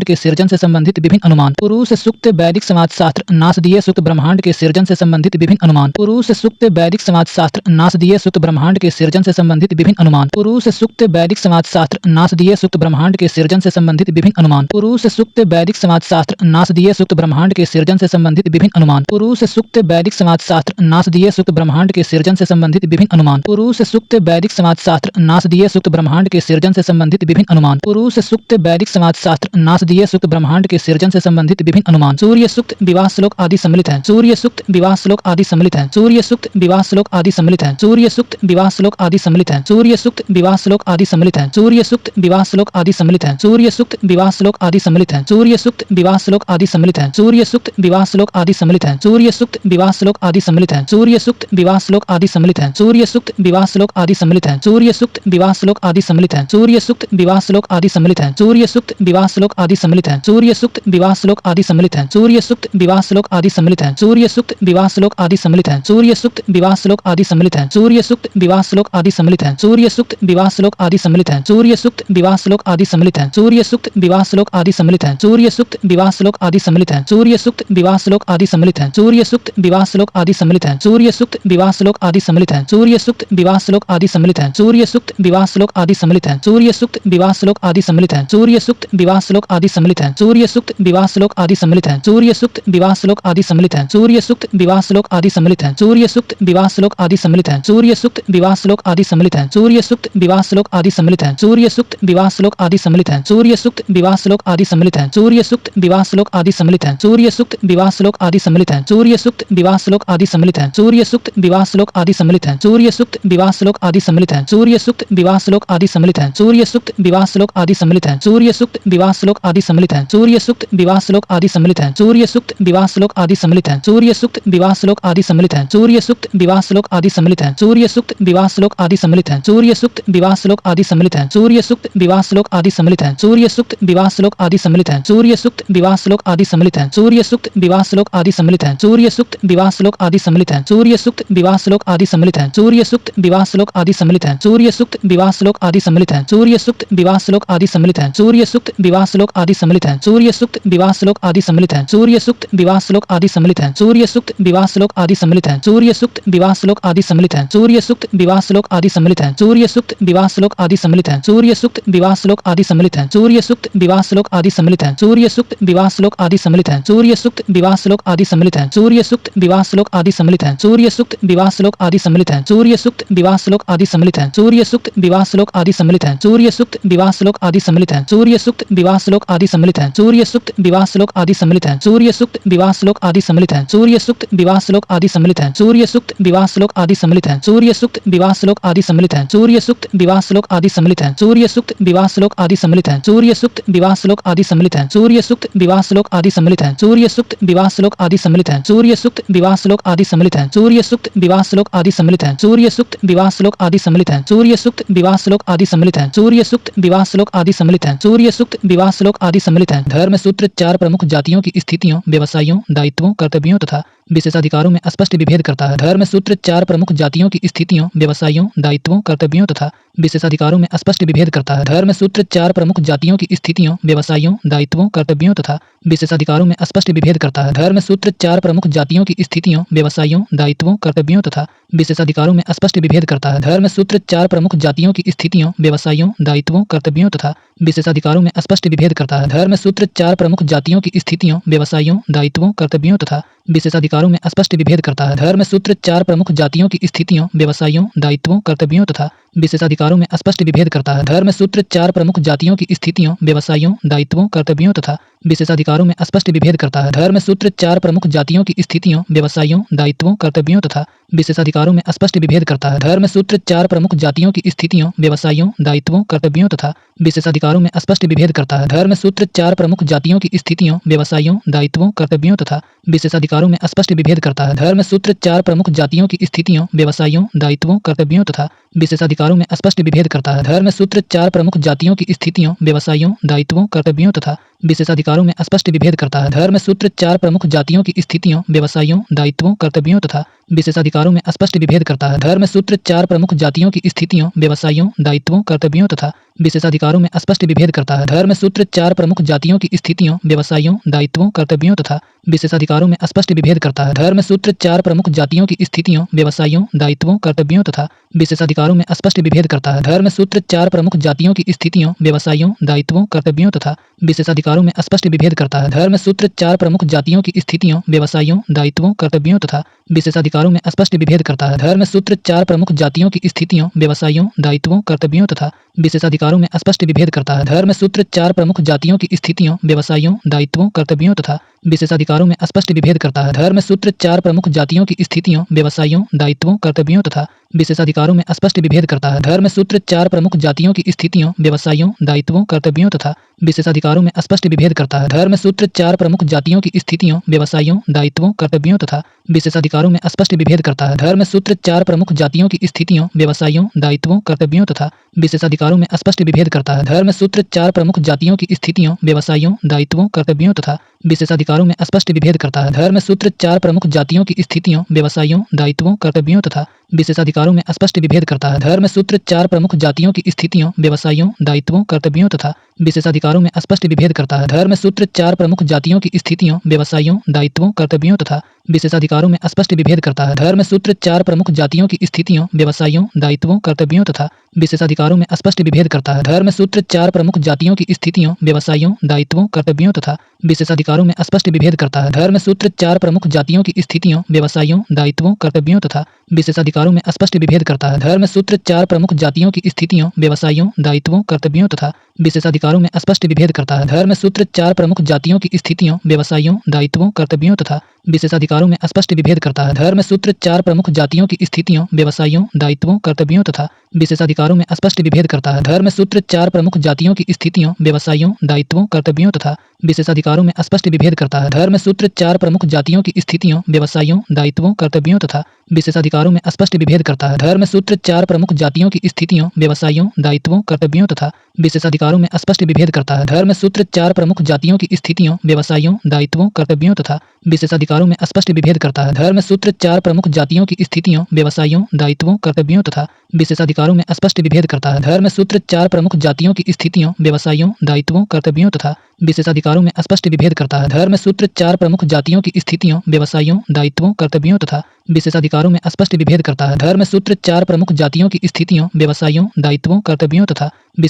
के सृजन से संबंधित विभिन्न अनुमान। पुरुष सूक्त वैदिक समाजशास्त्र नासदीय सूक्त ब्रह्मांड के सृजन से संबंधित विभिन्न अनुमान। पुरुष सूक्त वैदिक समाजशास्त्र नासदीय सूक्त ब्रह्मांड के सृजन से संबंधित विभिन्न अनुमान। पुरुष सूक्त वैदिक समाजशास्त्र नासदीय सूक्त ब्रह्मांड के सृजन से संबंधित विभिन्न अनुमान। पुरुष सूक्त वैदिक समाजशास्त्र नासदीय सूक्त ब्रह्मांड के सृजन से संबंधित विभिन्न अनुमान। पुरुष सूक्त वैदिक समाजशास्त्र नासदीय सूक्त ब्रह्मांड के सृजन से संबंधित विभिन्न अनुमान। पुरुष सूक्त वैदिक समाजशास्त्र नासदीय सूक्त ब्रह्मांड के सृजन से संबंधित विभिन्न अनुमान। पुरुष सूक्त वैदिक समाजशास्त्र नासदीय सूक्त ब्रह्मांड के सृजन से संबंधित विभिन्न अनुमान। सूर्य सूक्त विवाह श्लोक आदि सम्मिलित है। सूर्य सूक्त विवाह श्लोक आदि सम्मिलित है। सूर्य सूक्त विवाह श्लोक आदि सम्मिलित है। सूर्य सूक्त विवाह श्लोक आदि सम्मिलित है। सूर्य सूक्त विवाह श्लोक आदि सम्मिलित है। सूर्य सूक्त विवाह श्लोक आदि सम्मिलित है। सूर्य सूक्त विवाह श्लोक आदि सम्मिलित है। सूर्य सूक्त विवाह श्लोक आदि सम्मिलित है। सूर्य सूक्त विवाह श्लोक आदि सम्मिलित है। सूर्य सूक्त विवाह श्लोक आदि सम्मिलित है। सूर्य सूक्त विवाह श्लोक आदि सम्मिलित है। सूर्य सूक्त विवाह श्लोक आदि सम्मिलित है। सूर्य सूक्त विवाह श्लोक आदि सम्मिलित है। सूर्य सूक्त विवाह श्लोक आदि सम्मिलित है। सूर्य सूक्त विवाह श्लोक आदि सम्मिलित है। सूर्य सूक्त विवाह श्लोक आदि सम्मिलित है। सूर्य सूक्त विवाह श्लोक आदि सम्मिलित हैं। सूर्य सूक्त विवाह श्लोक आदि सम्मिलित हैं। सूर्य सूक्त विवाह श्लोक आदि सम्मिलित हैं। सूर्य सूक्त विवाह श्लोक आदि सम्मिलित हैं। सूर्य सूक्त विवाह श्लोक आदि सम्मिलित हैं। सूर्य सूक्त विवाह श्लोक आदि सम्मिलित हैं। सूर्य सूक्त विवाह श्लोक आदि सम्मिलित हैं। सूर्य सूक्त विवाह श्लोक आदि सम्मिलित हैं। सूर्य सूक्त विवाह श्लोक आदि सम्मिलित हैं। सूर्य सूक्त विवाह श्लोक आदि सम्मिलित हैं। सूर्य सूक्त विवाह श्लोक आदि सम्मिलित हैं। सूर्य सूक्त विवाह श्लोक आदि सम्मिलित हैं। सूर्य सूक्त विवाह श्लोक आदि सम्मिलित हैं। सूर्य सूक्त विवाह श्लोक आदि सम्मिलित हैं। सूर्य सूक्त विवाह श्लोक आदि सम्मिलित हैं। सूर्य सूक्त विवाह श्लोक आदि सम्मिलित हैं। सूर्य सूक्त विवाह श्लोक आदि सम्मिलित हैं। सूर्य सूक्त विवाह श्लोक आदि सम्मिलित हैं। सूर्य सूक्त विवाह श्लोक आदि सम्मिलित हैं। सूर्य सूक्त विवाह श्लोक आदि सम्मिलित हैं। सूर्य सूक्त विवाह श्लोक आदि सम्मिलित हैं। सूर्य सूक्त विवाह श्लोक आदि सम्मिलित हैं। सूर्य सूक्त विवाह श्लोक आदि सम्मिलित हैं। सूर्य सूक्त विवाह श्लोक आदि सम्मिलित हैं। सूर्य सूक्त विवाह श्लोक आदि सम्मिलित हैं। सूर्य सूक्त विवाह श्लोक आदि सम्मिलित हैं। सूर्य सूक्त विवाह श्लोक आदि सम्मिलित हैं। सूर्य सूक्त विवाह श्लोक आदि सम्मिलित हैं। सूर्य सूक्त विवाह श्लोक आदि सम्मिलित हैं। सूर्य सूक्त विवाह श्लोक आदि सम्मिलित हैं। सूर्य सूक्त विवाह श्लोक आदि सम्मिलित हैं। सूर्य सूक्त विवाह श्लोक आदि सम्मिलित हैं। सूर्य सूक्त विवाह श्लोक आदि सम्मिलित हैं। सूर्य सूक्त विवाह श्लोक आदि सम्मिलित हैं। सूर्य सूक्त विवाह श्लोक आदि सम्मिलित हैं। सूर्य सूक्त विवाह श्लोक आदि सम्मिलित हैं। सूर्य सूक्त विवाह श्लोक आदि सम्मिलित हैं। सूर्य सूक्त विवाह श्लोक आदि सम्मिलित हैं। सूर्य सूक्त विवाह श्लोक आदि सम्मिलित हैं। सूर्य सूक्त विवाह श्लोक आदि सम्मिलित हैं। सूर्य सूक्त विवाह श्लोक आदि सम्मिलित हैं। सूर्य सूक्त विवाह श्लोक आदि सम्मिलित हैं। सूर्य सूक्त विवाह श्लोक आदि सम्मिलित हैं। सूर्य सूक्त विवाह श्लोक आदि सम्मिलित हैं। सूर्य सूक्त विवाह श्लोक आदि सम्मिलित हैं। सूर्य सूक्त विवाह श्लोक आदि सम्मिलित हैं। सूर्य सूक्त विवाह श्लोक आदि सम्मिलित हैं। सूर्य सूक्त विवाह श्लोक आदि सम्मिलित हैं। सूर्य सूक्त विवाह श्लोक आदि सम्मिलित हैं। सूर्य सूक्त विवाह श्लोक आदि सम्मिलित हैं। सूर्य सूक्त विवाह श्लोक आदि सम्मिलित हैं। सूर्य सूक्त विवाह श्लोक आदि सम्मिलित हैं। सूर्य सूक्त विवाह श्लोक आदि सम्मिलित हैं। सूर्य सूक्त विवाह श्लोक आदि सम्मिलित हैं। सूर्य सूक्त विवाह श्लोक आदि सम्मिलित हैं। सूर्य सूक्त विवाह श्लोक आदि सम्मिलित हैं। सूर्य सूक्त विवाह श्लोक आदि सम्मिलित हैं। सूर्य सूक्त विवाह श्लोक आदि सम्मिलित हैं। सूर्य सूक्त विवाह श्लोक आदि सम्मिलित हैं। सूर्य सूक्त विवाह श्लोक आदि सम्मिलित हैं। सूर्य सूक्त विवाह श्लोक आदि सम्मिलित हैं। सूर्य सूक्त विवाह श्लोक आदि सम्मिलित हैं। सूर्य सूक्त विवाह श्लोक आदि सम्मिलित हैं। सूर्य सूक्त विवाह श्लोक आदि सम्मिलित हैं। सूर्य सूक्त विवाह श्लोक आदि सम्मिलित हैं। सूर्य सूक्त विवाह श्लोक आदि सम्मिलित हैं। सूर्य सूक्त विवाह श्लोक आदि सम्मिलित हैं। सूर्य सूक्त विवाह श्लोक आदि सम्मिलित हैं। सूर्य सूक्त विवाह श्लोक आदि सम्मिलित हैं। सूर्य सूक्त विवाह श्लोक आदि सम्मिलित हैं। सूर्य सूक्त विवाह श्लोक आदि सम्मिलित हैं। सूर्य सूक्त विवाह श्लोक आदि सम्मिलित हैं। सूर्य सूक्त विवाह श्लोक आदि सम्मिलित हैं। सूर्य सूक्त विवाह श्लोक आदि सम्मिलित हैं। सूर्य सूक्त विवाह श्लोक आदि सम्मिलित हैं। सूर्य सूक्त विवाह श्लोक आदि सम्मिलित हैं। सूर्य सूक्त विवाह श्लोक आदि सम्मिलित हैं। सूर्य सूक्त विवाह श्लोक आदि सम्मिलित हैं। सूर्य सूक्त विवाह श्लोक आदि सम्मिलित हैं। धर्म सूत्र चार प्रमुख जातियों की स्थितियों, व्यवसायों, दायित्वों, कर्तव्यों तथा विशेषाधिकारों में स्पष्ट विभेद करता है। धर्म सूत्र चार प्रमुख जातियों की स्थितियों, व्यवसायों, दायित्वों, कर्तव्यों तथा विशेषाधिकारों में स्पष्ट विभेद करता है। धर्म सूत्र चार प्रमुख जातियों की स्थितियों, व्यवसायों, दायित्वों, कर्तव्यों तथा विशेषाधिकारों में स्पष्ट विभेद करता है। धर्म सूत्र चार प्रमुख जातियों की स्थितियों, व्यवसायों, दायित्वों, कर्तव्यों तथा विशेषाधिकारों में स्पष्ट विभेद करता है। धर्म सूत्र चार प्रमुख जातियों की स्थितियों, व्यवसायों, दायित्वों, कर्तव्यों तथा विशेषाधिकारों में स्पष्ट विभेद करता है। धर्म सूत्र चार प्रमुख जातियों की स्थितियों, व्यवसायों, दायित्वों, कर्तव्यों तथा विशेषाधिकारों में स्पष्ट विभेद करता है। धर्म सूत्र चार प्रमुख जातियों की स्थितियों, व्यवसायों, दायित्वों, कर्तव्यों तथा विशेषाधिकारों में स्पष्ट विभेद करता है। धर्म सूत्र चार प्रमुख जातियों की स्थितियों, व्यवसायों, दायित्वों, कर्तव्यों तथा विशेषाधिकारों में स्पष्ट विभेद करता है। धर्म सूत्र चार प्रमुख जातियों की स्थितियों, व्यवसायों, दायित्वों, कर्तव्यों तथा विशेषाधिकारों में स्पष्ट विभेद करता है। धर्म सूत्र चार प्रमुख जातियों की स्थितियों, व्यवसायों, दायित्वों, कर्तव्यों तथा विशेषाधिकारों में स्पष्ट विभेद करता है। धर्म सूत्र चार प्रमुख जातियों की स्थितियों, व्यवसायों, दायित्वों, कर्तव्यों तथा विशेषाधिकारों में स्पष्ट विभेद करता है। धर्म सूत्र चार प्रमुख जातियों की स्थितियों, व्यवसायों, दायित्वों, कर्तव्यों तथा विशेषाधिकारों में स्पष्ट विभेद करता है। धर्म सूत्र चार प्रमुख जातियों की स्थितियों, व्यवसायों, दायित्वों, कर्तव्यों तथा विशेषाधिकारों में स्पष्ट विभेद करता है। धर्म सूत्र चार प्रमुख जातियों की स्थितियों, व्यवसायों, दायित्वों, कर्तव्यों तथा विशेषाधिकारों में स्पष्ट विभेद करता है। धर्म सूत्र चार प्रमुख जातियों की स्थितियों, व्यवसायों, दायित्वों, कर्तव्यों तथा विशेषाधिकारों में स्पष्ट विभेद करता है। धर्म सूत्र चार प्रमुख जातियों की स्थितियों, व्यवसायों, दायित्वों, कर्तव्यों तथा विशेषाधिकारों में स्पष्ट विभेद करता है। धर्म सूत्र चार प्रमुख जातियों की स्थितियों, व्यवसायों, दायित्वों, कर्तव्यों तथा विशेषाधिकारों में स्पष्ट विभेद करता है। धर्म सूत्र चार प्रमुख जातियों की स्थितियों, व्यवसायों, दायित्वों, कर्तव्यों तथा विशेषाधिकारों में स्पष्ट विभेद करता है। धर्म सूत्र चार प्रमुख जातियों की स्थितियों, व्यवसायों, दायित्वों, कर्तव्यों तथा विशेषाधिकारों में स्पष्ट विभेद करता है। धर्म सूत्र चार प्रमुख जातियों की स्थितियों, व्यवसायों, दायित्वों, कर्तव्यों तथा विशेषाधिकारों में स्पष्ट विभेद करता है। धर्म सूत्र चार प्रमुख जातियों की स्थितियों, व्यवसायों, दायित्वों, कर्तव्यों तथा विशेषाधिकारों में स्पष्ट विभेद करता है। धर्म सूत्र चार प्रमुख जातियों की स्थितियों, व्यवसायों, दायित्वों, कर्तव्यों तथा विशेषाधिकारों में स्पष्ट विभेद करता है। धर्म सूत्र चार प्रमुख जातियों की स्थितियों, व्यवसायों, दायित्वों, कर्तव्यों तथा विशेषाधिकारों में स्पष्ट विभेद करता है। धर्म सूत्र चार प्रमुख जातियों की स्थितियों, व्यवसायों, दायित्वों, कर्तव्यों तथा विशेषाधिकारों में स्पष्ट विभेद करता है। धर्म सूत्र चार प्रमुख जातियों की स्थितियों, व्यवसायों, दायित्वों, कर्तव्यों तथा विशेषाधिकारों में स्पष्ट विभेद करता है। धर्म सूत्र 4 प्रमुख जातियों की स्थितियों, व्यवसायों, दायित्वों, कर्तव्यों तथा विशेषाधिकारों में स्पष्ट विभेद करता है। धर्म सूत्र 4 प्रमुख जातियों की स्थितियों, व्यवसायों, दायित्वों, कर्तव्यों तथा विशेषाधिकारों में स्पष्ट विभेद करता है। धर्म सूत्र 4 प्रमुख जातियों की स्थितियों, व्यवसायों, दायित्वों, कर्तव्यों तथा विशेषाधिकारों में स्पष्ट विभेद करता है। धर्म सूत्र 4 प्रमुख जातियों की स्थितियों, व्यवसायों, दायित्वों, कर्तव्यों तथा विशेषाधिकारों में स्पष्ट विभेद करता है। धर्म सूत्र 4 प्रमुख जातियों की स्थितियों, व्यवसायों, दायित्वों, कर्तव्यों तथा विशेषाधिकारों में स्पष्ट विभेद करता है। धर्म सूत्र 4 प्रमुख जातियों की स्थितियों, व्यवसायों, दायित्वों, कर्तव्यों तथा विशेषाधिकारों में स्पष्ट विभेद करता है। धर्म सूत्र 4 प्रमुख जातियों की स्थितियों, व्यवसायों, दायित्वों, कर्तव्यों तथा विशेषाधिकारों में स्पष्ट विभेद करता है। धर्म सूत्र 4 प्रमुख जातियों की स्थितियों, व्यवसायों, दायित्वों, कर्तव्यों तथा विशेषाधिकारों में स्पष्ट विभेद करता है। धर्म सूत्र 4 प्रमुख जातियों की स्थितियों, व्यवसायों, दायित्वों, कर्तव्यों तथा विशेषाधिकारों में स्पष्ट विभेद करता है। धर्म सूत्र 4 प्रमुख जातियों की स्थितियों, व्यवसायों, दायित्वों, कर्तव्यों तथा विशेषाधिकारों में स्पष्ट विभेद करता है। धर्म सूत्र 4 प्रमुख जातियों की स्थितियों, व्यवसायों, दायित्वों, कर्तव्यों तथा विशेषाधिकारों में स्पष्ट विभेद करता है। धर्म सूत्र 4 प्रमुख जातियों की स्थितियों, व्यवसायों, दायित्वों, कर्तव्यों तथा विशेषाधिकारों में स्पष्ट विभेद करता है। धर्म सूत्र 4 प्रमुख जातियों की स्थितियों, व्यवसायों, दायित्वों, कर्तव्यों तथा विशेषाधिकारों में स्पष्ट विभेद करता है। धर्म सूत्र 4 प्रमुख जातियों की स्थितियों, व्यवसायों, दायित्वों, कर्तव्यों तथा विशेषाधिकारों में स्पष्ट विभेद करता है। धर्म सूत्र 4 प्रमुख जातियों की स्थितियों, व्यवसायों, दायित्वों, कर्तव्यों तथा विशेषाधिकारों में स्पष्ट विभेद करता है। धर्म सूत्र 4 प्रमुख जातियों की स्थितियों, व्यवसायों, दायित्वों, कर्तव्यों तथा विशेषाधिकारों में स्पष्ट विभेद करता है। धर्म सूत्र 4 प्रमुख जातियों की स्थितियों, व्यवसायों, दायित्वों, कर्तव्यों तथा विशेषाधिकारों में स्पष्ट विभेद करता है। धर्म सूत्र 4 प्रमुख जातियों की स्थितियों, व्यवसायों, दायित्वों, कर्तव्यों तथा विशेषाधिकारों में स्पष्ट विभेद करता है। धर्म सूत्र 4 प्रमुख जातियों की स्थितियों, व्यवसायों, दायित्वों, कर्तव्यों तथा विशेषाधिकारों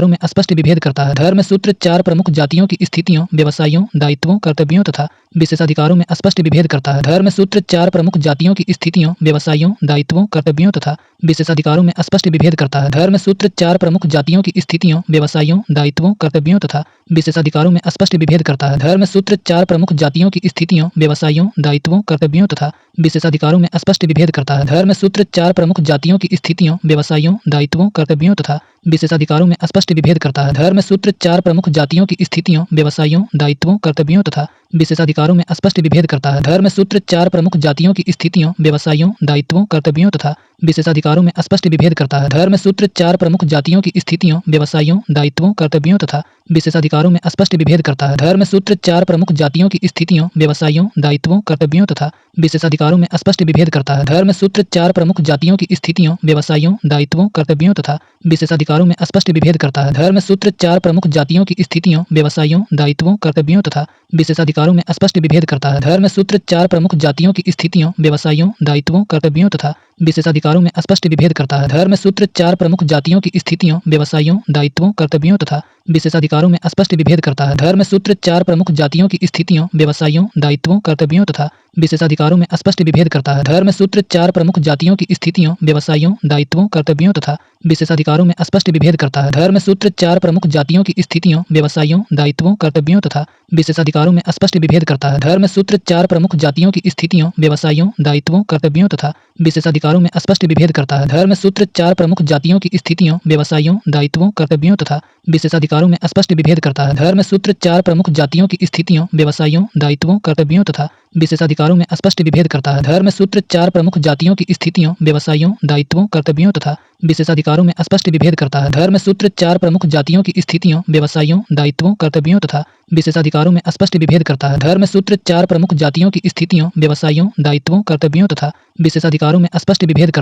में स्पष्ट विभेद करता है। धर्म सूत्र 4 प्रमुख जातियों की स्थितियों, व्यवसायों, दायित्वों, कर्तव्यों तथा विशेषाधिकारों में स्पष्ट विभेद करता है। धर्म सूत्र 4 प्रमुख जातियों की स्थितियों, व्यवसायों, दायित्वों, कर्तव्यों तथा विशेषाधिकारों में स्पष्ट विभेद करता है। धर्म सूत्र 4 प्रमुख जातियों की स्थितियों, व्यवसायों, दायित्वों, कर्तव्यों तथा विशेषाधिकारों में स्पष्ट विभेद करता है। धर्म सूत्र 4 प्रमुख जातियों की स्थितियों, व्यवसायों, दायित्वों, कर्तव्यों तथा विशेषाधिकारों में स्पष्ट विभेद करता है। धर्म सूत्र 4 प्रमुख जातियों की स्थितियों, व्यवसायों, दायित्वों, कर्तव्यों तथा विशेषाधिकारों में स्पष्ट विभेद करता है। धर्म सूत्र 4 प्रमुख जातियों की स्थितियों, व्यवसायों, दायित्वों, कर्तव्यों तथा विशेषाधिकारों में स्पष्ट विभेद करता है। धर्म सूत्र 4 प्रमुख जातियों की स्थितियों, व्यवसायों, दायित्वों, कर्तव्यों तथा विशेषाधिकारों में स्पष्ट विभेद करता है। धर्म सूत्र 4 प्रमुख जातियों की स्थितियों, व्यवसायों, दायित्वों, कर्तव्यों तथा विशेषाधिकारों में स्पष्ट विभेद करता है। धर्म सूत्र 4 प्रमुख जातियों की स्थितियों, व्यवसायों, दायित्वों, कर्तव्यों तथा विशेषाधिकारों में स्पष्ट विभेद करता है। धर्म सूत्र 4 प्रमुख जातियों की स्थितियों, व्यवसायों, दायित्वों, कर्तव्यों तथा विशेषाधिकारों में स्पष्ट विभेद करता है। धर्म सूत्र 4 प्रमुख जातियों की स्थितियों, व्यवसायों, दायित्वों, कर्तव्यों तथा विशेषाधिकारों में स्पष्ट विभेद करता है। धर्म सूत्र 4 प्रमुख जातियों की स्थितियों, व्यवसायों, दायित्वों, कर्तव्यों तथा विशेषाधिकारों में स्पष्ट विभेद करता है। धर्म सूत्र 4 प्रमुख जातियों की स्थितियों, व्यवसायों, दायित्वों, कर्तव्यों तथा विशेषाधिकारों में स्पष्ट विभेद करता है। धर्म सूत्र 4 प्रमुख जातियों की स्थितियों, व्यवसायों, दायित्वों, कर्तव्यों तथा विशेषाधिकारों में स्पष्ट विभेद करता है। धर्म सूत्र 4 प्रमुख जातियों की स्थितियों, व्यवसायों, दायित्वों, कर्तव्यों तथा विशेषाधिकारों में स्पष्ट विभेद करता है। धर्म सूत्र 4 प्रमुख जातियों की स्थितियों, व्यवसायों, दायित्वों, कर्तव्यों तथा विशेषाधिकारों में स्पष्ट विभेद करता है। धर्म सूत्र 4 प्रमुख जातियों की स्थितियों, व्यवसायों, दायित्वों, कर्तव्यों तथा विशेषाधिकारों में स्पष्ट विभेद करता है। धर्म सूत्र 4 प्रमुख जातियों की स्थितियों, व्यवसायों, दायित्वों, कर्तव्यों तथा विशेषाधिकारों में स्पष्ट विभेद करता है। धर्म सूत्र 4 प्रमुख जातियों की स्थितियों, व्यवसायों, दायित्वों, कर्तव्यों तथा विशेषाधिकारों में स्पष्ट विभेद करता है। धर्म सूत्र 4 प्रमुख जातियों की स्थितियों, व्यवसायों, दायित्वों, कर्तव्यों तथा विशेषाधिकारों में स्पष्ट विभेद करता है। धर्म सूत्र 4 प्रमुख जातियों की स्थितियों, व्यवसायों, दायित्वों, कर्तव्यों तथा विशेषाधिकारों में स्पष्ट विभेद करता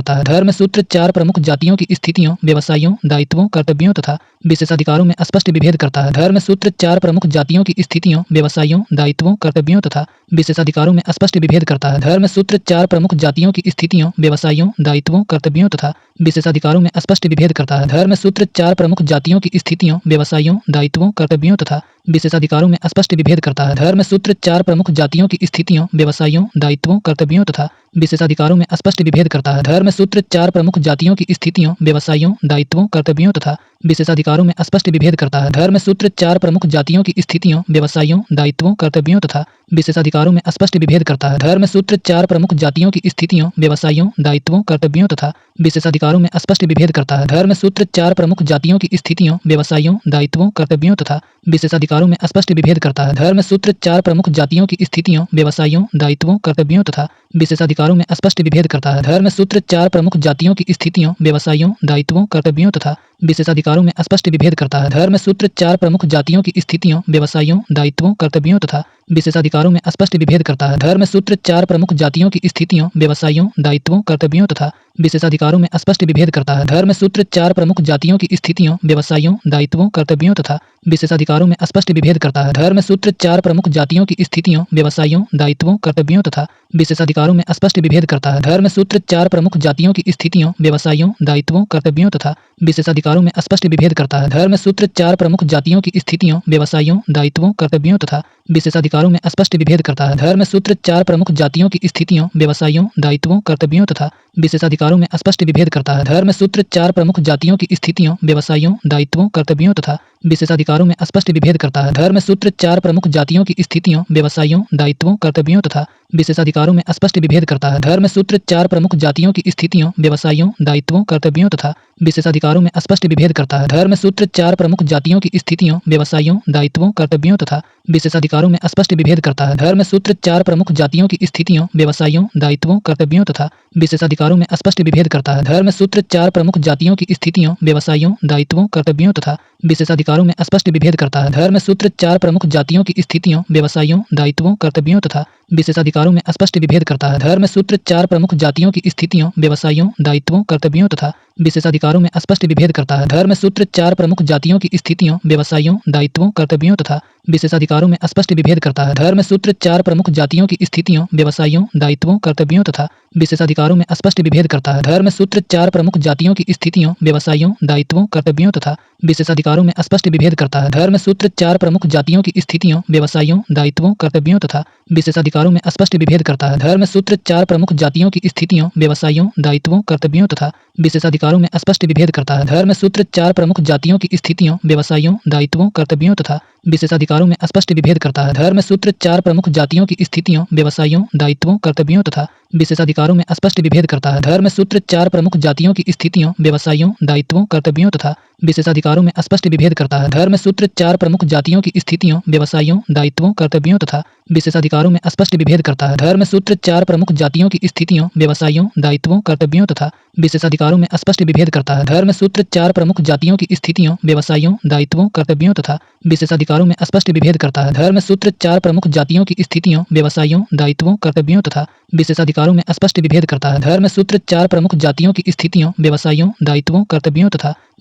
है। धर्म सूत्र 4 प्रमुख जातियों की स्थितियों, व्यवसायों, दायित्वों, कर्तव्यों तथा विशेषाधिकारों में स्पष्ट विभेद करता है। धर्म सूत्र 4 प्रमुख जातियों की स्थितियों, व्यवसायों, दायित्वों, कर्तव्यों तथा विशेषाधिकारों में स्पष्ट विभेद करता है। धर्म सूत्र 4 प्रमुख जातियों की स्थितियों, व्यवसायों, दायित्वों, कर्तव्यों तथा विशेषाधिकारों में स्पष्ट विभेद करता है। धर्म सूत्र 4 प्रमुख जातियों की स्थितियों, व्यवसायों, दायित्वों, कर्तव्यों तथा विशेषाधिकारों में स्पष्ट विभेद करता है। धर्म सूत्र 4 प्रमुख जातियों की स्थितियों, व्यवसायों, दायित्वों, कर्तव्यों तथा विशेषाधिकारों में स्पष्ट विभेद करता है। धर्म सूत्र 4 प्रमुख जातियों की स्थितियों, व्यवसायों, दायित्वों, कर्तव्यों तथा विशेषाधिकारों में स्पष्ट विभेद करता है। धर्म सूत्र 4 प्रमुख जातियों की स्थितियों, व्यवसायों, दायित्वों, कर्तव्यों तथा विशेषाधिकारों में स्पष्ट विभेद करता है। धर्म सूत्र 4 प्रमुख जातियों की स्थितियों, व्यवसायों, दायित्वों, कर्तव्यों तथा विशेषाधिकारों में स्पष्ट विभेद करता है। धर्म सूत्र 4 प्रमुख जातियों की स्थितियों, व्यवसायों, दायित्वों, कर्तव्यों तथा विशेषाधिकारों में स्पष्ट विभेद करता है। धर्म सूत्र 4 प्रमुख जातियों की स्थितियों, व्यवसायों, दायित्वों, कर्तव्यों तथा विशेषाधिकारों में स्पष्ट विभेद करता है। धर्म सूत्र 4 प्रमुख जातियों की स्थितियों, व्यवसायों, दायित्वों, कर्तव्यों तथा विशेषाधिकारों में स्पष्ट विभेद करता है। धर्म सूत्र 4 प्रमुख जातियों की स्थितियों, व्यवसायों, दायित्वों, कर्तव्यों तथा विशेषाधिकारों में स्पष्ट विभेद करता है। धर्म सूत्र 4 प्रमुख जातियों की स्थितियों, व्यवसायों, दायित्वों, कर्तव्यों तथा विशेषाधिकारों में स्पष्ट विभेद करता है। धर्म सूत्र 4 प्रमुख जातियों की स्थितियों, व्यवसायों, दायित्वों, कर्तव्यों तथा विशेषाधिकारों में स्पष्ट विभेद करता है। धर्म सूत्र 4 प्रमुख जातियों की स्थितियों, व्यवसायों, दायित्वों, कर्तव्यों तथा विशेषाधिकारों में स्पष्ट विभेद करता है। धर्म सूत्र 4 प्रमुख जातियों की स्थितियों, व्यवसायों, दायित्वों, कर्तव्यों तथा विशेषाधिकारों में स्पष्ट विभेद करता है। धर्म सूत्र 4 प्रमुख जातियों की स्थितियों, व्यवसायों, दायित्वों, कर्तव्यों तथा विशेषाधिकारों में स्पष्ट विभेद करता है। धर्म सूत्र 4 प्रमुख जातियों की स्थितियों, व्यवसायों, दायित्वों, कर्तव्यों तथा विशेषाधिकारों में स्पष्ट विभेद करता है। धर्म सूत्र 4 प्रमुख जातियों की स्थितियों, व्यवसायों, दायित्वों, कर्तव्यों तथा विशेषाधिकारों में स्पष्ट विभेद करता है। धर्म सूत्र 4 प्रमुख जातियों की स्थितियों, व्यवसायों, दायित्वों, कर्तव्यों तथा विशेषाधिकारों में स्पष्ट विभेद करता है। धर्म सूत्र 4 प्रमुख जातियों की स्थितियों, व्यवसायों, दायित्वों, कर्तव्यों तथा विशेषाधिकारों में स्पष्ट विभेद करता है। धर्म सूत्र 4 प्रमुख जातियों की स्थितियों, व्यवसायों, दायित्वों, कर्तव्यों तथा विशेषाधिकारों में स्पष्ट विभेद करता है। धर्म सूत्र 4 प्रमुख जातियों की स्थितियों, व्यवसायों, दायित्वों, कर्तव्यों तथा विशेषाधिकारों में स्पष्ट विभेद करता है। धर्म सूत्र 4 प्रमुख जातियों की स्थितियों, व्यवसायों, दायित्वों, कर्तव्यों तथा विशेषाधिकारों में स्पष्ट विभेद करता है। धर्म सूत्र 4 प्रमुख जातियों की स्थितियों, व्यवसायों, दायित्वों, कर्तव्यों तथा विशेषाधिकारों में स्पष्ट विभेद करता है। धर्म सूत्र 4 प्रमुख जातियों की स्थितियों, व्यवसायों, दायित्वों, कर्तव्यों तथा विशेषाधिकारों में स्पष्ट विभेद करता है। धर्म सूत्र 4 प्रमुख जातियों की स्थितियों, व्यवसायों, दायित्वों, कर्तव्यों तथा विशेषाधिकारों में स्पष्ट विभेद करता है। धर्म सूत्र 4 प्रमुख जातियों की स्थितियों, व्यवसायों, दायित्वों, कर्तव्यों तथा विशेषाधिकारों में स्पष्ट विभेद करता है। धर्म सूत्र 4 प्रमुख जातियों की स्थितियों, व्यवसायों, दायित्वों, कर्तव्यों तथा विशेषाधिकारों में स्पष्ट विभेद करता है। धर्म सूत्र 4 प्रमुख जातियों की स्थितियों, व्यवसायों, दायित्वों, कर्तव्यों तथा विशेषाधिकारों में स्पष्ट विभेद करता है। धर्म सूत्र 4 प्रमुख जातियों की स्थितियों, व्यवसायों, दायित्वों, कर्तव्यों तथा विशेषाधिकारों में स्पष्ट विभेद करता है। धर्म सूत्र 4 प्रमुख जातियों की स्थितियों, व्यवसायों, दायित्वों, कर्तव्यों तथा विशेषाधिकारों में स्पष्ट विभेद करता है। धर्म सूत्र 4 प्रमुख जातियों की स्थितियों, व्यवसायों, दायित्वों, कर्तव्यों तथा विशेषाधिकारों में स्पष्ट विभेद करता है। धर्म सूत्र 4 प्रमुख जातियों की स्थितियों, व्यवसायों, दायित्वों, कर्तव्यों तथा विशेषाधिकारों में स्पष्ट विभेद करता है। धर्म सूत्र 4 प्रमुख जातियों की स्थितियों, व्यवसायों, दायित्वों, कर्तव्यों तथा विशेषाधिकारों में स्पष्ट विभेद करता है। धर्म सूत्र 4 प्रमुख जातियों की स्थितियों, व्यवसायों, दायित्वों, कर्तव्यों तथा विशेषाधिकारों में स्पष्ट विभेद करता है। धर्म सूत्र 4 प्रमुख जातियों की स्थितियों, व्यवसायों, दायित्वों, कर्तव्यों तथा विशेषाधिकारों में स्पष्ट विभेद करता है। धर्म सूत्र 4 प्रमुख जातियों की स्थितियों, व्यवसायों, दायित्वों, कर्तव्यों तथा विशेषाधिकारों में स्पष्ट विभेद करता है। धर्म सूत्र 4 प्रमुख जातियों की स्थितियों, व्यवसायों, दायित्वों, कर्तव्यों तथा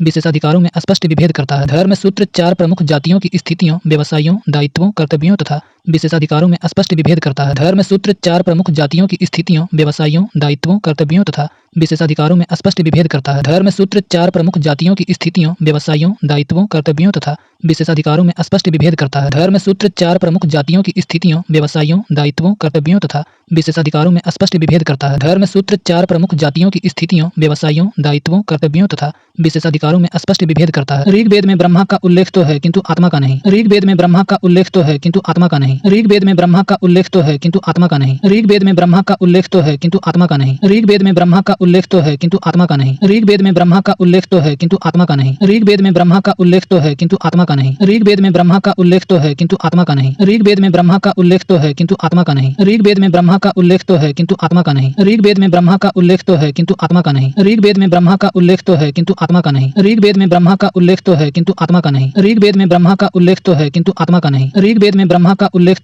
विशेषाधिकारों में स्पष्ट विभेद करता है। धर्म सूत्र 4 प्रमुख जातियों की स्थितियों, व्यवसायों, दायित्वों, कर्तव्यों तथा विशेषाधिकारों में स्पष्ट विभेद करता है। धर्म सूत्र 4 प्रमुख जातियों की स्थितियों, व्यवसायों, दायित्वों, कर्तव्यों तथा विशेषाधिकारों में स्पष्ट विभेद करता है। धर्म सूत्र 4 प्रमुख जातियों की स्थितियों, व्यवसायों, दायित्वों, कर्तव्यों तथा विशेषाधिकारों में स्पष्ट विभेद करता है। धर्म सूत्र 4 प्रमुख जातियों की स्थितियों, व्यवसायों, दायित्वों, कर्तव्यों तथा विशेषाधिकारों में स्पष्ट विभेद करता है। धर्म सूत्र 4 प्रमुख जातियों की स्थितियों, व्यवसायों, दायित्वों, कर्तव्यों तथा विशेषाधिकारों में स्पष्ट विभेद करता है। ऋग्वेद में ब्रह्मा का उल्लेख तो है किंतु आत्मा का नहीं। ऋग्वेद में ब्रह्मा का उल्लेख तो है किंतु आत्मा का नहीं। ऋग्वेद में ब्रह्मा का उल्लेख तो है किंतु आत्मा का नहीं। ऋग्वेद में ब्रह्मा का उल्लेख तो है किंतु आत्मा का नहीं। ऋग्वेद में ब्रह्मा का उल्लेख तो है किंतु आत्मा का नहीं। ऋग्वेद में ब्रह्मा का उल्लेख तो है किंतु आत्मा का नहीं। ऋग्वेद में ब्रह्मा का उल्लेख तो है किंतु आत्मा का नहीं। ऋग्वेद में ब्रह्मा का उल्लेख तो है किंतु आत्मा का नहीं। ऋग्वेद में ब्रह्मा का उल्लेख तो है किंतु आत्मा का नहीं। ऋग्वेद में ब्रह्मा का उल्लेख तो है किंतु आत्मा का नहीं। ऋग्वेद में ब्रह्मा का उल्लेख तो है किंतु आत्मा का नहीं। ऋग्वेद में ब्रह्मा का उल्लेख तो है किंतु आत्मा का नहीं। ऋग्वेद में ब्रह्मा का उल्लेख तो है किंतु आत्मा का नहीं। ऋग्वेद में ब्रह्मा का उल्लेख तो है किंतु आत्मा का नहीं। ऋग्वेद में ब्रह्मा का उल्लेख तो है किंतु आत्मा का नहीं। ऋग्वेद में ब्रह्मा का उल्लेख तो है किंतु आत्मा का नहीं। ऋग्वेद में ब्रह्मा का उल्लेख तो है किंतु आत्मा का नहीं। ऋग्वेद में ब्रह्मा का उल्लेख तो है किंतु आत्मा का नहीं। ऋग्वेद में ब्रह्मा का उल्लेख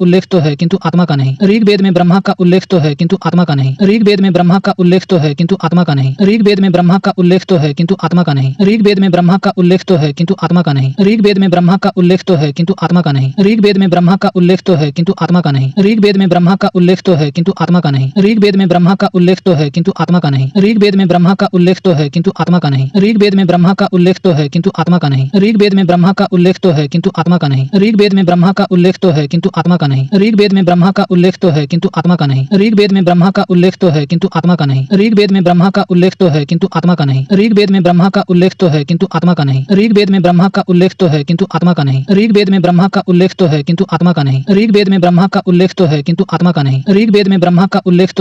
तो है किंतु आत्मा का नहीं। ऋग्वेद में ब्रह्मा का उल्लेख तो है किंतु आत्मा का नहीं। ऋग्वेद में ब्रह्मा का उल्लेख तो है किंतु आत्मा का नहीं। ऋग्वेद में ब्रह्मा का उल्लेख तो है किंतु आत्मा का नहीं। ऋग्वेद में ब्रह्मा का उल्लेख तो है किंतु आत्मा का नहीं। ऋग्वेद में ब्रह्मा का उल्लेख तो है किंतु आत्मा का नहीं। ऋग्वेद में ब्रह्मा का उल्लेख तो है किंतु आत्मा का नहीं। ऋग्वेद में ब्रह्मा का उल्लेख तो है किंतु आत्मा का नहीं। ऋग्वेद में ब्रह्मा का उल्लेख तो है किंतु आत्मा का नहीं। ऋग्वेद में ब्रह्मा का उल्लेख तो है किंतु आत्मा का नहीं। ऋग्वेद में ब्रह्मा का उल्लेख तो है किंतु आत्मा का नहीं। ऋग्वेद में ब्रह्मा का उल्लेख तो है किंतु आत्मा का नहीं। ऋग्वेद में ब्रह्मा का उल्लेख तो है किंतु आत्मा का नहीं। ऋग्वेद में ब्रह्मा का उल्लेख तो है किंतु आत्मा का नहीं। ऋग्वेद में ब्रह्मा का उल्लेख तो है किंतु आत्मा का नहीं। ऋग्वेद में ब्रह्मा का उल्लेख तो है किंतु आत्मा का नहीं। ऋग्वेद में ब्रह्मा का उल्लेख तो है किंतु आत्मा का नहीं। ऋग्वेद में ब्रह्मा का उल्लेख तो है किंतु आत्मा का नहीं। ऋग्वेद में ब्रह्मा का उल्लेख तो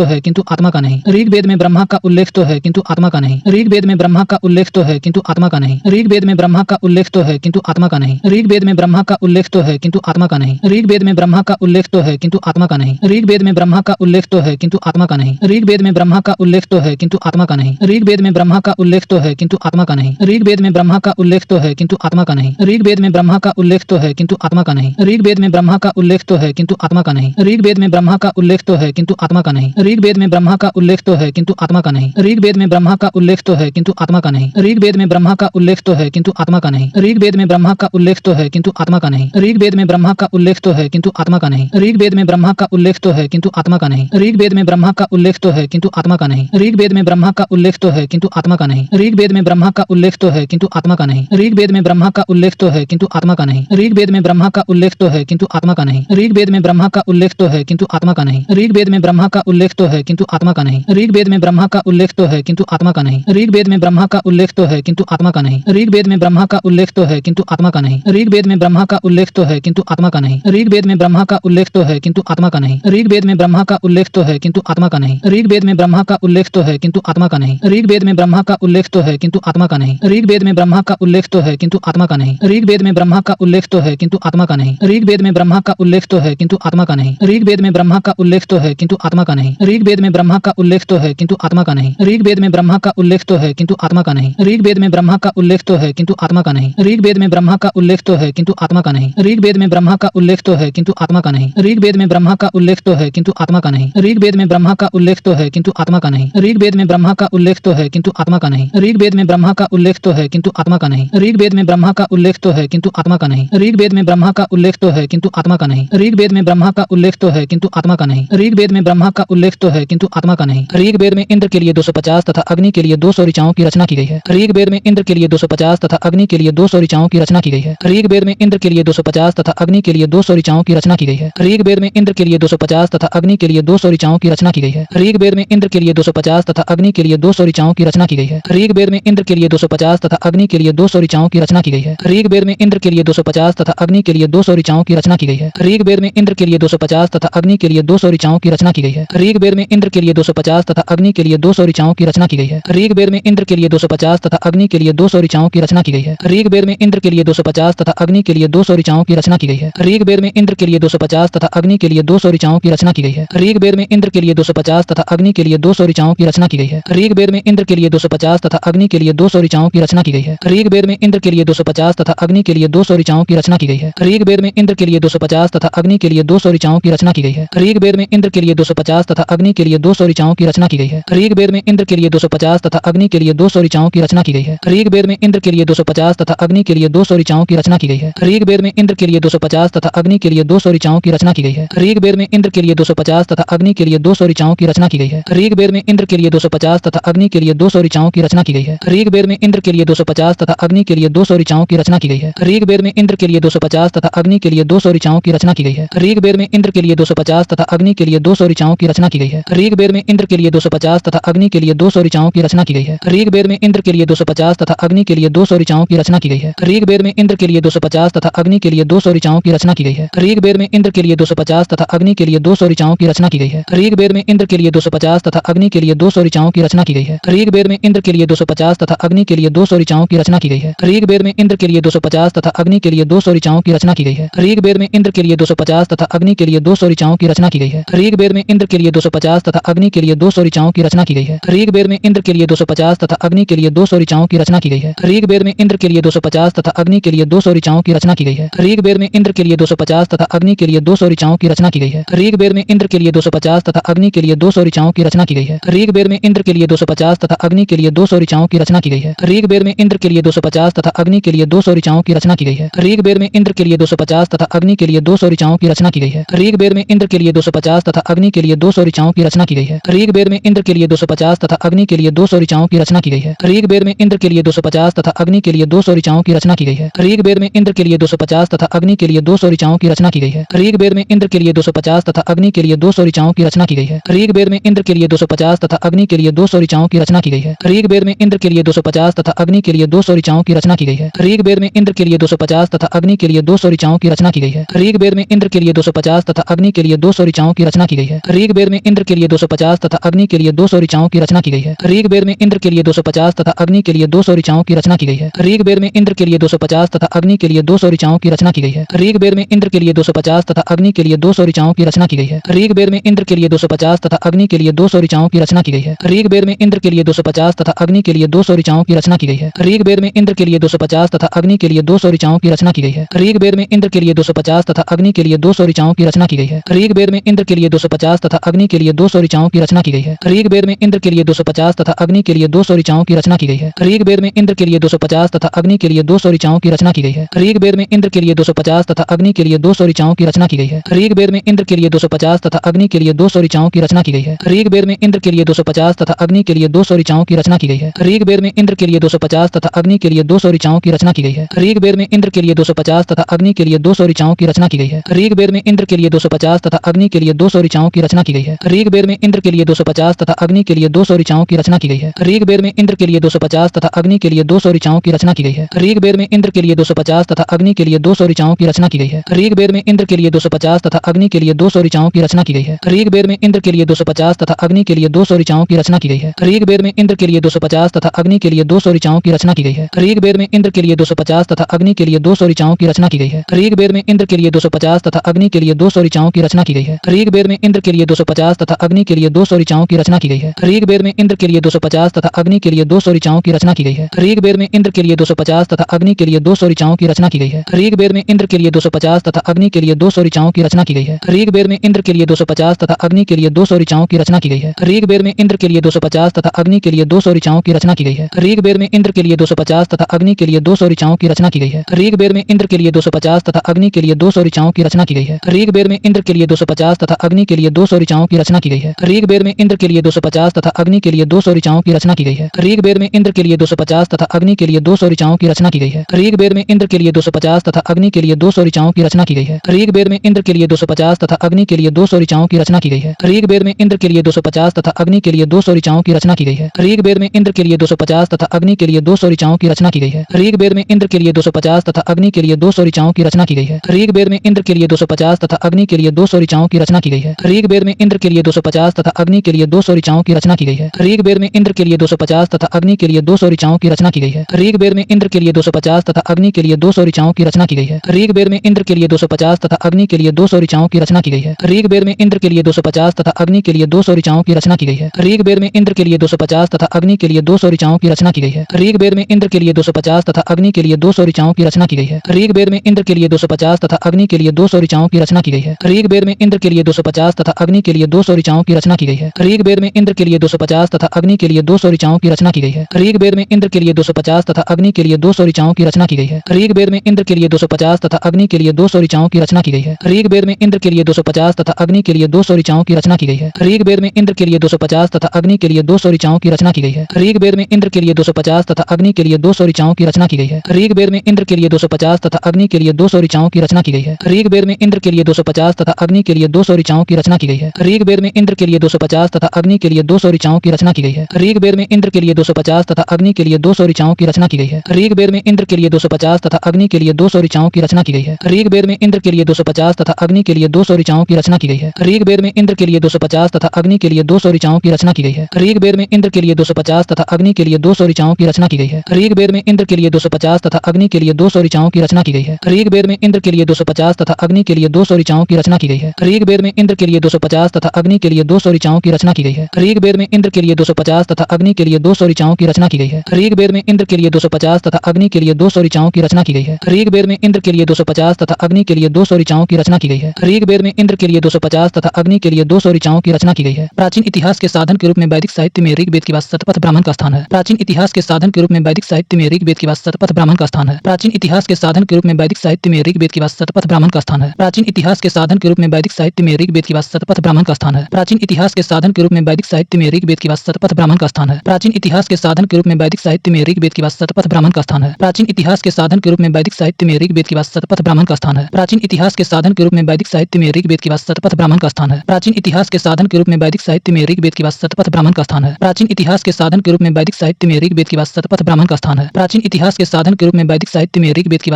है किंतु आत्मा का नहीं। ऋग्वेद में ब्रह्मा का उल्लेख तो है किंतु आत्मा का नहीं। ऋग्वेद में ब्रह्मा का उल्लेख तो है किंतु आत्मा का नहीं। ऋग्वेद में ब्रह्मा का उल्लेख तो है किंतु आत्मा का नहीं। ऋग्वेद में ब्रह्मा का उल्लेख तो है किंतु आत्मा का नहीं। ऋग्वेद में ब्रह्मा का उल्लेख तो है किंतु आत्मा का नहीं। ऋग्वेद में ब्रह्मा का उल्लेख तो है किंतु आत्मा का नहीं। ऋग्वेद में ब्रह्मा का उल्लेख तो है किंतु आत्मा का नहीं। ऋग्वेद में ब्रह्मा का उल्लेख तो है किंतु आत्मा का नहीं। ऋग्वेद में ब्रह्मा का उल्लेख तो है किंतु आत्मा का नहीं। ऋग्वेद में ब्रह्मा का उल्लेख तो है किंतु आत्मा का नहीं। ऋग्वेद में ब्रह्मा का उल्लेख तो है किंतु आत्मा का नहीं। ऋग्वेद में ब्रह्मा का उल्लेख तो है किंतु आत्मा का नहीं। ऋग्वेद में ब्रह्मा का उल्लेख तो है किंतु आत्मा का नहीं। ऋग्वेद में ब्रह्मा का उल्लेख तो है किंतु आत्मा का नहीं। ऋग्वेद में ब्रह्मा का उल्लेख तो है किंतु आत्मा का नहीं। ऋग्वेद में ब्रह्मा का उल्लेख तो है किंतु आत्मा का नहीं। ऋग्वेद में ब्रह्मा का उल्लेख तो है किंतु आत्मा का नहीं। ऋग्वेद में ब्रह्मा का उल्लेख तो है किंतु आत्मा का नहीं। ऋग्वेद में ब्रह्मा का उल्लेख तो है किंतु आत्मा का नहीं। ऋग्वेद में ब्रह्मा का उल्लेख तो है किंतु आत्मा का नहीं। ऋग्वेद में ब्रह्मा का उल्लेख तो है किंतु आत्मा का नहीं। ऋग्वेद में ब्रह्मा का उल्लेख तो है किंतु आत्मा का नहीं। ऋग्वेद में ब्रह्मा का उल्लेख तो है किंतु आत्मा का नहीं। ऋग्वेद में ब्रह्मा का उल्लेख तो है किंतु आत्मा का नहीं। ऋग्वेद में ब्रह्मा का उल्लेख तो है किंतु आत्मा का नहीं। ऋग्वेद में ब्रह्मा का उल्लेख तो है किंतु आत्मा का नहीं। ऋग्वेद में ब्रह्मा का उल्लेख तो है किंतु आत्मा का नहीं। ऋग्वेद में ब्रह्मा का उल्लेख तो है किंतु आत्मा का नहीं। ऋग्वेद में ब्रह्मा का उल्लेख तो है किंतु आत्मा का नहीं। ऋग्वेद में ब्रह्मा का उल्लेख तो है किंतु आत्मा का नहीं। ऋग्वेद में ब्रह्मा का उल्लेख तो है किंतु आत्मा का नहीं। ऋग्वेद में ब्रह्मा का उल्लेख तो है किंतु आत्मा का नहीं। ऋग्वेद में ब्रह्मा का उल्लेख तो है किंतु आत्मा का नहीं। ऋग्वेद में ब्रह्मा का उल्लेख तो है किंतु आत्मा का नहीं। ऋग्वेद में ब्रह्मा का उल्लेख तो है किंतु आत्मा का नहीं। ऋग्वेद में ब्रह्मा का उल्लेख तो है किंतु आत्मा का नहीं। ऋग्वेद में ब्रह्मा का उल्लेख तो है किंतु आत्मा का नहीं। ऋग्वेद में ब्रह्मा का उल्लेख तो है किंतु आत्मा का नहीं। ऋग्वेद में ब्रह्मा का उल्लेख तो है किंतु आत्मा का नहीं। ऋग्वेद में ब्रह्मा का उल्लेख तो है किंतु आत्मा का नहीं। ऋग्वेद में ब्रह्मा का उल्लेख तो है किंतु आत्मा का नहीं। ऋग्वेद में ब्रह्मा का उल्लेख तो है किंतु आत्मा का नहीं। ऋग्वेद में ब्रह्मा का उल्लेख तो है किंतु आत्मा का नहीं। ऋग्वेद में ब्रह्मा का उल्लेख तो है किंतु आत्मा का नहीं। ऋग्वेद में ब्रह्मा का उल्लेख तो है किंतु आत्मा का नहीं। ऋग्वेद में ब्रह्मा का उल्लेख तो है किंतु आत्मा का नहीं। ऋग्वेद में ब्रह्मा का उल्लेख तो है किंतु आत्मा का नहीं। ऋग्वेद में ब्रह्मा का उल्लेख तो है किंतु आत्मा का नहीं। ऋग्वेद में ब्रह्मा का उल्लेख तो है किंतु आत्मा का नहीं। ऋग्वेद में इंद्र के लिए 250 तथा अग्नि के लिए 200 ऋचाओं की रचना की गई है। ऋग्वेद में इंद्र के लिए 250 तथा अग्नि के लिए 200 ऋचाओं की रचना की गई है। ऋग्वेद में इंद्र के लिए 250 तथा अग्नि के लिए 200 ऋचाओं की रचना की गई है। ऋग्वेद में इंद्र के लिए 250 तथा अग्नि के लिए 200 ऋचाओं की रचना की गई है। ऋग्वेद में इंद्र के लिए 250 तथा अग्नि के लिए 200 ऋचाओं की रचना की गई है। ऋग्वेद में इंद्र के लिए 250 तथा अग्नि के लिए 200 ऋचाओं की रचना की गई है। ऋग्वेद में इंद्र के लिए 250 तथा अग्नि के लिए 200 ऋचाओं की रचना की गई है। ऋग्वेद में इंद्र के लिए 250 तथा अग्नि के लिए 200 ऋचाओं की रचना की गई है। ऋग्वेद में इंद्र के लिए 250 तथा अग्नि के लिए 200 ऋचाओं की रचना की गई है। ऋग्वेद में इंद्र के लिए 250 तथा अग्नि के लिए 200 ऋचाओं की रचना की गई है। ऋग्वेद में इंद्र के लिए 250 तथा अग्नि के लिए 200 ऋचाओं की रचना की गई है। ऋग्वेद में इंद्र के लिए 250 तथा अग्नि के लिए 200 ऋचाओं की रचना की गई है। ऋग्वेद में इंद्र के लिए 250 तथा अग्नि के लिए 200 ऋचाओं की रचना की गई है। ऋग्वेद में इंद्र के लिए 250 तथा अग्नि के लिए 200 ऋचाओं की रचना की गई है। ऋग्वेद में इंद्र के लिए 250 तथा अग्नि के लिए 200 ऋचाओं की रचना की गई है। ऋग्वेद में इंद्र के लिए 250 तथा अग्नि के लिए 200 ऋचाओं की रचना की गई है। ऋग्वेद में इंद्र के लिए 250 तथा अग्नि के लिए 200 ऋचाओं की रचना की गई है। ऋग्वेद में इंद्र के लिए 250 तथा अग्नि के लिए 200 ऋचाओं की रचना की गई है। ऋग्वेद में इंद्र के लिए 250 तथा अग्नि के लिए 200 ऋचाओं की रचना की गई है। ऋग्वेद में इंद्र के लिए 250 तथा अग्नि के लिए 200 ऋचाओं की रचना की गई है। ऋग्वेद में इंद्र के लिए 250 तथा अग्नि के लिए 200 ऋचाओं की रचना की गई है। ऋग्वेद में इंद्र के लिए 250 तथा अग्नि के लिए 200 ऋचाओं की रचना की गई है। ऋग्वेद में इंद्र के लिए 250 तथा अग्नि के लिए 200 ऋचाओं की रचना की गई है। ऋग्वेद में इंद्र के लिए 250 तथा अग्नि के लिए 200 ऋचाओं की रचना की गई है। ऋग्वेद में इंद्र के लिए 250 तथा अग्नि के लिए 200 ऋचाओं की रचना की गई है। ऋग्वेद में इंद्र के लिए 250 तथा अग्नि के लिए 200 ऋचाओं की रचना की गई है। ऋग्वेद में इंद्र के लिए 250 तथा अग्नि के लिए 200 ऋचाओं की रचना की गई है। ऋग्वेद में इंद्र के लिए 250 तथा अग्नि के लिए 200 ऋचाओं की रचना की गई है। ऋग्वेद में इंद्र के लिए 250 तथा अग्नि के लिए 200 ऋचाओं की रचना की गई है। ऋग्वेद में इंद्र के लिए 250 तथा अग्नि के लिए 200 ऋचाओं की रचना की गई है। ऋग्वेद में इंद्र के लिए 250 तथा अग्नि के लिए 200 ऋचाओं की रचना की गई है। ऋग्वेद में इंद्र के लिए 250 तथा अग्नि के लिए 200 ऋचाओं की रचना की गई है। ऋग्वेद में इंद्र के लिए 250 तथा अग्नि के लिए 200 ऋचाओं की रचना की गई है। ऋग्वेद में इंद्र के लिए 250 तथा अग्नि के लिए 200 ऋचाओं की रचना की गई है। ऋग्वेद में इंद्र के लिए 250 तथा अग्नि के लिए 200 ऋचाओं की रचना की गई है। ऋग्वेद में इंद्र के लिए 250 तथा अग्नि के लिए 200 ऋचाओं की रचना की गई है। ऋग्वेद में इंद्र के लिए 250 तथा अग्नि के लिए 200 ऋचाओं की रचना की गई है। ऋग्वेद में इंद्र के लिए 250 तथा अग्नि के लिए 200 ऋचाओं की रचना की गई है। ऋग्वेद में इंद्र के लिए 250 तथा अग्नि के लिए 200 ऋचाओं की रचना की गई है। ऋग्वेद में इंद्र के लिए 250 तथा अग्नि के लिए 200 ऋचाओं की रचना की गई है। ऋग्वेद में इंद्र के लिए 250 तथा अग्नि के लिए 200 ऋचाओं की रचना की गई है। ऋग्वेद में इंद्र के लिए 250 तथा अग्नि के लिए 200 ऋचाओं की रचना की गई है। ऋग्वेद में इंद्र के लिए 250 तथा अग्नि के लिए 200 ऋचाओं की रचना की गई है। ऋग्वेद में इंद्र के लिए 250 तथा अग्नि के लिए 200 ऋचाओं की रचना की गई है। ऋग्वेद में इंद्र के लिए 250 तथा अग्नि के लिए 200 ऋचाओं की रचना की गई है। ऋग्वेद में इंद्र के लिए 250 तथा अग्नि के लिए 200 ऋचाओं की रचना की गई है। ऋग्वेद में इंद्र के लिए 250 तथा अग्नि के लिए 200 ऋचाओं की रचना की गई है। ऋग्वेद में इंद्र के लिए 250 तथा अग्नि के लिए 200 ऋचाओं की रचना की गई है। ऋग्वेद में इंद्र के लिए 250 तथा अग्नि के लिए 200 ऋचाओं की रचना की गई है। ऋग्वेद में इंद्र के लिए 250 तथा अग्नि के लिए 200 ऋचाओं की रचना की गई है। ऋग्वेद में इंद्र के लिए 250 तथा अग्नि के लिए 200 ऋचाओं की रचना की गई है। ऋग्वेद में इंद्र के लिए 250 तथा अग्नि के लिए 200 ऋचाओं की रचना की गई है। ऋग्वेद में इंद्र के लिए 250 तथा अग्नि के लिए 200 ऋचाओं की रचना की गई है। ऋग्वेद में इंद्र के लिए 250 तथा अग्नि के लिए 200 ऋचाओं की रचना की गई है। ऋग्वेद में इंद्र के लिए 250 तथा अग्नि के लिए 200 ऋचाओं की रचना की गई है। ऋग्वेद में इंद्र के लिए 250 तथा अग्नि के लिए 200 ऋचाओं की रचना की गई है। ऋग्वेद में इंद्र के लिए 250 तथा अग्नि के लिए 200 ऋचाओं की रचना की गई है। ऋग्वेद में इंद्र के लिए 250 तथा अग्नि के लिए 200 ऋचाओं की रचना की गई है। ऋग्वेद में इंद्र के लिए 250 तथा अग्नि के लिए 200 ऋचाओं की रचना की गई है। ऋग्वेद में इंद्र के लिए 250 तथा अग्नि के लिए 200 ऋचाओं की रचना की गई है। ऋग्वेद में इंद्र के लिए 250 तथा अग्नि के लिए 200 ऋचाओं की रचना की गई है। ऋग्वेद में इंद्र के लिए 250 तथा अग्नि के लिए 200 ऋचाओं की रचना की गई है। ऋग्वेद में इंद्र के लिए 250 तथा अग्नि के लिए 200 ऋचाओं की रचना की गई है। ऋग्वेद में इंद्र के लिए 250 तथा अग्नि के लिए 200 ऋचाओं की रचना की गई है। ऋग्वेद में इंद्र के लिए 250 तथा अग्नि के लिए 200 ऋचाओं की रचना की गई है। ऋग्वेद में इंद्र के लिए 250 तथा अग्नि के लिए 200 ऋचाओं की रचना की गई है। ऋग्वेद में इंद्र के लिए 250 तथा अग्नि के लिए 200 ऋचाओं की रचना की गई है। ऋग्वेद में इंद्र के लिए 250 तथा अग्नि के लिए 200 ऋचाओं की रचना की गई है। ऋग्वेद में इंद्र के लिए 250 तथा अग्नि के लिए 200 ऋचाओं की रचना की गई है। ऋग्वेद में इंद्र के लिए 250 तथा अग्नि के लिए 200 ऋचाओं की रचना की गई है। ऋग्वेद में इंद्र के लिए 250 तथा अग्नि के लिए 200 ऋचाओं की रचना की गई है। ऋग्वेद में इंद्र के लिए 250 तथा अग्नि के लिए 200 ऋचाओं की रचना की गई है। ऋग्वेद में इंद्र के लिए 250 तथा अग्नि के लिए 200 ऋचाओं की रचना की गई है। ऋग्वेद में इंद्र के लिए 250 तथा अग्नि के लिए 200 ऋचाओं की रचना की गई है। ऋग्वेद में इंद्र के लिए 250 तथा अग्नि के लिए 200 ऋचाओं की रचना की गई है। ऋग्वेद में इंद्र के लिए 250 तथा अग्नि के लिए 200 ऋचाओं की रचना की गई है। ऋग्वेद में इंद्र के लिए 250 तथा अग्नि के लिए 200 ऋचाओं की रचना की गई है। ऋग्वेद में इंद्र के लिए 250 तथा अग्नि के लिए 200 ऋचाओं की रचना की गई है। ऋग्वेद में इंद्र के लिए 250 तथा अग्नि के लिए 200 ऋचाओं की रचना की गई है। ऋग्वेद में इंद्र के लिए 250 तथा अग्नि के लिए 200 ऋचाओं की रचना की गई है। ऋग्वेद में इंद्र के लिए 250 तथा अग्नि के लिए 200 ऋचाओं की रचना की गई है। ऋग्वेद में इंद्र के लिए 250 तथा अग्नि के लिए 200 ऋचाओं की रचना की गई है। ऋग्वेद में इंद्र के लिए 250 तथा अग्नि के लिए 200 ऋचाओं की रचना की गई है। ऋग्वेद में इंद्र के लिए 250 तथा अग्नि के लिए 200 ऋचाओं की रचना की गई है। ऋग्वेद में इंद्र के लिए 250 तथा अग्नि के लिए 200 ऋचाओं की रचना की गई है। ऋग्वेद में इंद्र के लिए 250 तथा अग्नि के लिए 200 ऋचाओं की रचना की गई है। ऋग्वेद में इंद्र के लिए 250 तथा अग्नि के लिए 200 ऋचाओं की रचना की गई है। ऋग्वेद में इंद्र के लिए 250 तथा अग्नि के लिए 200 ऋचाओं की रचना की गई है। ऋग्वेद में इंद्र के लिए 250 तथा अग्नि के लिए 200 ऋचाओं की रचना की गई है। ऋग्वेद में इंद्र के लिए 250 तथा अग्नि के लिए 200 ऋचाओं की रचना की गई है। ऋग्वेद में इंद्र के लिए 250 तथा अग्नि के लिए 200 ऋचाओं की रचना की गई है। ऋग्वेद में इंद्र के लिए 250 तथा अग्नि के लिए 200 ऋचाओं की रचना की गई है। ऋग्वेद में इंद्र के लिए 250 तथा अग्नि के लिए 200 ऋचाओं की रचना की गई है। ऋग्वेद में इंद्र के लिए 250 तथा अग्नि के लिए 200 ऋचाओं की रचना की गई है। ऋग्वेद में इंद्र के लिए 250 तथा अग्नि के लिए 200 ऋचाओं की रचना की गई है। ऋग्वेद में इंद्र के लिए 250 तथा अग्नि के लिए 200 ऋचाओं की रचना की गई है। ऋग्वेद में इंद्र के लिए 250 तथा अग्नि के लिए 200 ऋचाओं की रचना की गई है। ऋग्वेद में इंद्र के लिए 250 तथा अग्नि के लिए 200 ऋचाओं की रचना की गई है। ऋग्वेद में इंद्र के लिए 250 तथा अग्नि के लिए 200 ऋचाओं की रचना की गई है। ऋग्वेद में इंद्र के लिए 250 तथा अग्नि के लिए 200 ऋचाओं की रचना की गई है। ऋग्वेद में इंद्र के लिए 250 तथा अग्नि के लिए 200 ऋचाओं की रचना की गई है। ऋग्वेद में इंद्र के लिए 250 तथा अग्नि के लिए 200 ऋचाओं की रचना की गई है। ऋग्वेद में इंद्र के लिए 250 तथा अग्नि के लिए 200 ऋचाओं की रचना की गई है। ऋग्वेद में इंद्र के लिए 250 तथा अग्नि के लिए 200 ऋचाओं की रचना की गई है। ऋग्वेद में इंद्र के लिए 250 तथा अग्नि के लिए 200 ऋचाओं की रचना की गई है। ऋग्वेद में इंद्र के लिए 250 तथा अग्नि के लिए 200 ऋचाओं की रचना की गई है। ऋग्वेद में इंद्र के लिए 250 तथा अग्नि के लिए 200 ऋचाओं की रचना की गई है। ऋग्वेद में इंद्र के लिए 250 तथा अग्नि के लिए 200 ऋचाओं की रचना की गई है। ऋग्वेद में इंद्र के लिए 250 तथा अग्नि के लिए 200 ऋचाओं की रचना की गई है। ऋग्वेद में इंद्र के लिए 250 तथा अग्नि के लिए 200 ऋचाओं की रचना की गई है। ऋग्वेद में इंद्र के लिए 250 तथा अग्नि के लिए 200 ऋचाओं की रचना की गई है। ऋग्वेद में इंद्र के लिए 250 तथा अग्नि के लिए 200 ऋचाओं की रचना की गई है। ऋग्वेद में इंद्र के लिए 250 तथा अग्नि के लिए 200 ऋचाओं की रचना की गई है। ऋग्वेद में इंद्र के लिए 250 तथा अग्नि के लिए 200 ऋचाओं की रचना की गई है। ऋग्वेद में इंद्र के लिए 250 तथा अग्नि के लिए 200 ऋचाओं की रचना की गई है। ऋग्वेद में इंद्र के लिए 250 तथा अग्नि के लिए 200 ऋचाओं की रचना की गई है। ऋग्वेद में इंद्र के लिए 250 तथा अग्नि के लिए 200 ऋचाओं की रचना की गई है। ऋग्वेद में इंद्र के लिए 250 तथा अग्नि के लिए 200 ऋचाओं की रचना की गई है। ऋग्वेद में इंद्र के लिए 250 तथा अग्नि के लिए 200 ऋचाओं की रचना की गई है। ऋग्वेद में इंद्र के लिए 250 तथा अग्नि के लिए 200 ऋचाओं की रचना की गई है। ऋग्वेद में इंद्र के लिए 250 तथा अग्नि के लिए 200 ऋचाओं की रचना की गई है। ऋग्वेद में इंद्र के लिए 250 तथा अग्नि के लिए 200 ऋचाओं की रचना की गई है। प्राचीन इतिहास के साधन के रूप में वैदिक साहित्य में ऋग्वेद के बाद शतपथ ब्राह्मण का स्थान है। प्राचीन इतिहास के साधन के रूप में वैदिक साहित्य में ऋग्वेद के बाद शतपथ ब्राह्मण का स्थान है। प्राचीन इतिहास के साधन के रूप में वैदिक साहित्य में ऋग्वेद के बाद शतपथ ब्राह्मण का स्थान है। प्राचीन इतिहास के साधन के रूप में वैदिक साहित्य में ऋग्वेद के बाद शतपथ ब्राह्मण का स्थान है। प्राचीन इतिहास के साधन के रूप में वैदिक साहित्य में ऋग्वेद के बाद शतपथ ब्राह्मण का स्थान है। प्राचीन इतिहास के साधन के रूप में वैदिक साहित्य में ऋग्वेद के बाद शतपथ ब्राह्मण का स्थान है। प्राचीन इतिहास के साधन के रूप में वैदिक साहित्य में ऋग्वेद के बाद शतपथ ब्राह्मण का स्थान है। प्राचीन इतिहास के साधन के रूप में वैदिक साहित्य में ऋग्वेद के बाद शतपथ ब्राह्मण का स्थान है। प्राचीन इतिहास के साधन के रूप में वैदिक साहित्य में ऋग्वेद के बाद शतपथ ब्राह्मण का स्थान है। प्राचीन इतिहास के साधन के रूप में वैदिक साहित्य में ऋग्वेद के बाद शतपथ ब्राह्मण का स्थान है। प्राचीन इतिहास के साधन के रूप में वैदिक साहित्य में ऋग्वेद के बाद शतपथ ब्राह्मण का स्थान है। प्राचीन इतिहास के साधन के रूप में वैदिक साहित्य में ऋग्वेद के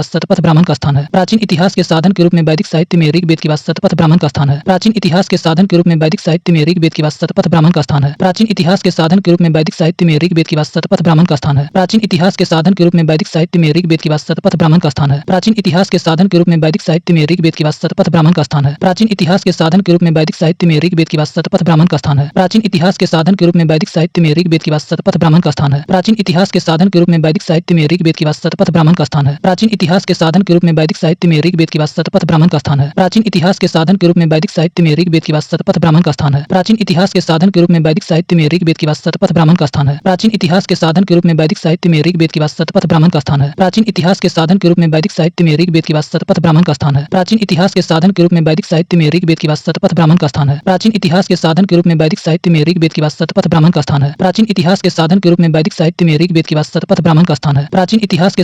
बाद शतपथ ब्राह्मण का स्थान है। प्राचीन इतिहास के साधन के रूप में वैदिक साहित्य में ऋग्वेद के बाद शतपथ ब्राह्मण का स्थान है। प्राचीन इतिहास के साधन के रूप में वैदिक साहित्य में ऋग्वेद के बाद शतपथ ब्राह्मण का स्थान है। प्राचीन इतिहास के साधन के रूप में वैदिक साहित्य में ऋग्वेद के बाद शतपथ ब्राह्मण का स्थान है। प्राचीन इतिहास के साधन के रूप में वैदिक साहित्य में ऋग्वेद के बाद शतपथ ब्राह्मण का स्थान है। प्राचीन इतिहास के साधन के रूप में वैदिक साहित्य में ऋग्वेद की वास्तु शतपथ ब्राह्मण का स्थान है। प्राचीन इतिहास के साधन के रूप में वैदिक साहित्य में ऋग्वेद की वास्तु शतपथ ब्राह्मण का स्थान है। प्राचीन इतिहास के साधन के रूप में वैदिक साहित्य में ऋग्वेद की वास्तु शतपथ ब्राह्मण का स्थान है। प्राचीन इतिहास के साधन के रूप में वैदिक साहित्य में ऋग्वेद की वास्तु शतपथ ब्राह्मण का स्थान है। प्राचीन इतिहास के साधन के रूप में वैदिक साहित्य में ऋग्वेद की वास्तु शतपथ ब्राह्मण का स्थान है। प्राचीन इतिहास के साधन के रूप में वैदिक साहित्य में ऋग्वेद की वास्तु शतपथ ब्राह्मण का स्थान है। प्राचीन इतिहास के साधन के रूप में वैदिक साहित्य में ऋग्वेद की वास्तु शतपथ ब्राह्मण का स्थान है। प्राचीन इतिहास के साधन के रूप में वैदिक साहित्य में ऋग्वेद की वास्तु शतपथ ब्राह्मण का स्थान है। प्राचीन इतिहास के साधन के रूप में वैदिक साहित्य में ऋग्वेद की वास्तु शतपथ ब्राह्मण का स्थान है। प्राचीन इतिहास के साधन के रूप में वैदिक साहित्य में ऋग्वेद की वास्तु शतपथ ब्राह्मण का स्थान है। प्राचीन इतिहास के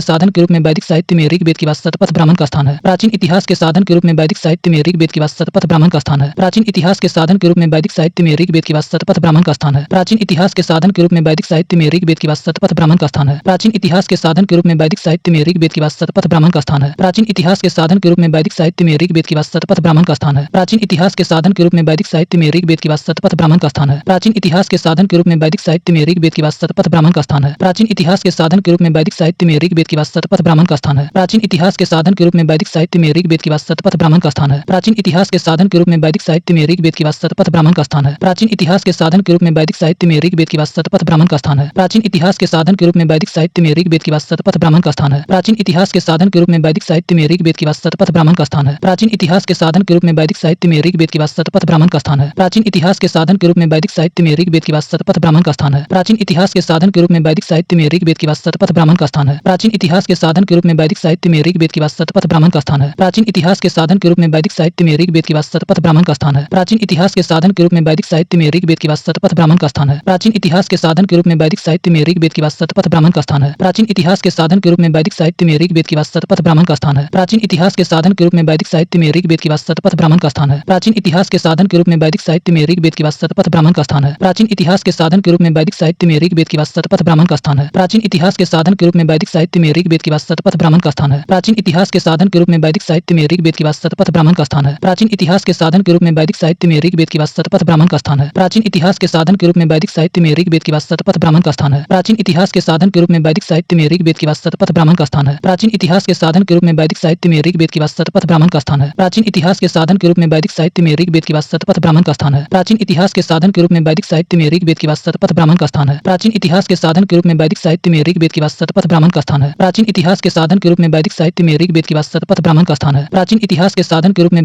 साधन के रूप में वैदिक साहित्य में ऋग्वेद की वास्तु शतपथ ब्राह्मण का स्थान है। प्राचीन इतिहास के साधन के रूप में वैदिक साहित्य में ऋग्वेद की वास्तु शतपथ ब्राह्मण का स्थान है। प्राचीन इतिहास के साधन के रूप में वैदिक साहित्य में ऋग्वेद की वास्तु शतपथ ब्राह्मण का स्थान है। प्राचीन इतिहास के साधन के रूप में वैदिक साहित्य में ऋग्वेद की वास्तु शतपथ ब्राह्मण का स्थान है। प्राचीन इतिहास के साधन के रूप में वैदिक साहित्य में ऋग्वेद की वास्तु शतपथ ब्राह्मण का स्थान है। प्राचीन इतिहास के साधन के रूप में वैदिक साहित्य में ऋग्वेद की वास्तु शतपथ ब्राह्मण का स्थान है। प्राचीन इतिहास के साधन के रूप में वैदिक साहित्य में ऋग्वेद की वास्तु शतपथ ब्राह्मण का स्थान है। प्राचीन इतिहास के साधन के रूप में वैदिक साहित्य में ऋग्वेद की वास्तु शतपथ ब्राह्मण का स्थान है। प्राचीन इतिहास के साधन के रूप में वैदिक साहित्य में ऋग्वेद की वास्तु शतपथ ब्राह्मण का स्थान है। प्राचीन इतिहास के साधन के रूप में वैदिक साहित्य में ऋग्वेद की वास्तु शतपथ ब्राह्मण का स्थान है। प्राचीन इतिहास के साधन के रूप में वैदिक साहित्य में ऋग्वेद की वास्तु शतपथ ब्राह्मण का स्थान है। प्राचीन इतिहास के साधन के रूप में वैदिक साहित्य में ऋग्वेद की वास्तु शतपथ ब्राह्मण का स्थान है। प्राचीन इतिहास के साधन के रूप में वैदिक साहित्य में ऋग्वेद की वास्तु शतपथ ब्राह्मण का स्थान है। प्राचीन इतिहास के साधन के रूप में वैदिक साहित्य में ऋग्वेद की वास्तु शतपथ ब्राह्मण का स्थान है। प्राचीन इतिहास के साधन के रूप में वैदिक साहित्य में ऋग्वेद की वास्तु शतपथ ब्राह्मण का स्थान है। प्राचीन इतिहास के साधन के रूप में वैदिक साहित्य में ऋग्वेद की वास्तु शतपथ ब्राह्मण का स्थान है। प्राचीन इतिहास के साधन के रूप में वैदिक साहित्य में ऋग्वेद की वास्तु शतपथ ब्राह्मण का स्थान है। प्राचीन इतिहास के साधन के रूप में वैदिक साहित्य में ऋग्वेद की वास्तु शतपथ ब्राह्मण का स्थान है। प्राचीन इतिहास के साधन के रूप में वैदिक साहित्य में ऋग्वेद की वास्तु शतपथ ब्राह्मण का स्थान है। प्राचीन इतिहास के साधन के रूप में वैदिक साहित्य में ऋग्वेद की वास्तु शतपथ ब्राह्मण का स्थान है। प्राचीन इतिहास के साधन के रूप में वैदिक साहित्य में ऋग्वेद की वास्तु शतपथ ब्राह्मण का स्थान है। प्राचीन इतिहास के साधन के रूप में वैदिक साहित्य में ऋग्वेद की वास्तु शतपथ ब्राह्मण का स्थान है। प्राचीन इतिहास के साधन के रूप में वैदिक साहित्य में ऋग्वेद की वास्तु शतपथ ब्राह्मण का स्थान है। प्राचीन इतिहास के साधन के रूप में वैदिक साहित्य में ऋग्वेद की वास्तु शतपथ ब्राह्मण का स्थान है। प्राचीन इतिहास के साधन के रूप में वैदिक साहित्य में ऋग्वेद की वास्तु शतपथ ब्राह्मण का स्थान है। प्राचीन इतिहास के साधन के रूप में वैदिक साहित्य में ऋग्वेद की वास्तु शतपथ ब्राह्मण का स्थान है। प्राचीन इतिहास के साधन के रूप में वैदिक साहित्य में ऋग्वेद की वास्तु शतपथ ब्राह्मण का स्थान है। प्राचीन इतिहास के साधन के रूप में वैदिक साहित्य में ऋग्वेद की वास्तु शतपथ ब्राह्मण का स्थान है। प्राचीन इतिहास के साधन के रूप में वैदिक साहित्य में ऋग्वेद की वास्तु शतपथ ब्राह्मण का स्थान है। प्राचीन इतिहास के साधन के रूप में वैदिक साहित्य में ऋग्वेद की वास्तु शतपथ ब्राह्मण का स्थान है। प्राचीन इतिहास के साधन के रूप में वैदिक साहित्य में ऋग्वेद की वास्तु शतपथ ब्राह्मण का स्थान है। प्राचीन इतिहास के साधन के रूप में वैदिक साहित्य में ऋग्वेद की वास्तु शतपथ ब्राह्मण का स्थान है। प्राचीन इतिहास के साधन के रूप में वैदिक साहित्य में ऋग्वेद की वास्तु शतपथ ब्राह्मण का स्थान है। प्राचीन इतिहास के साधन के रूप में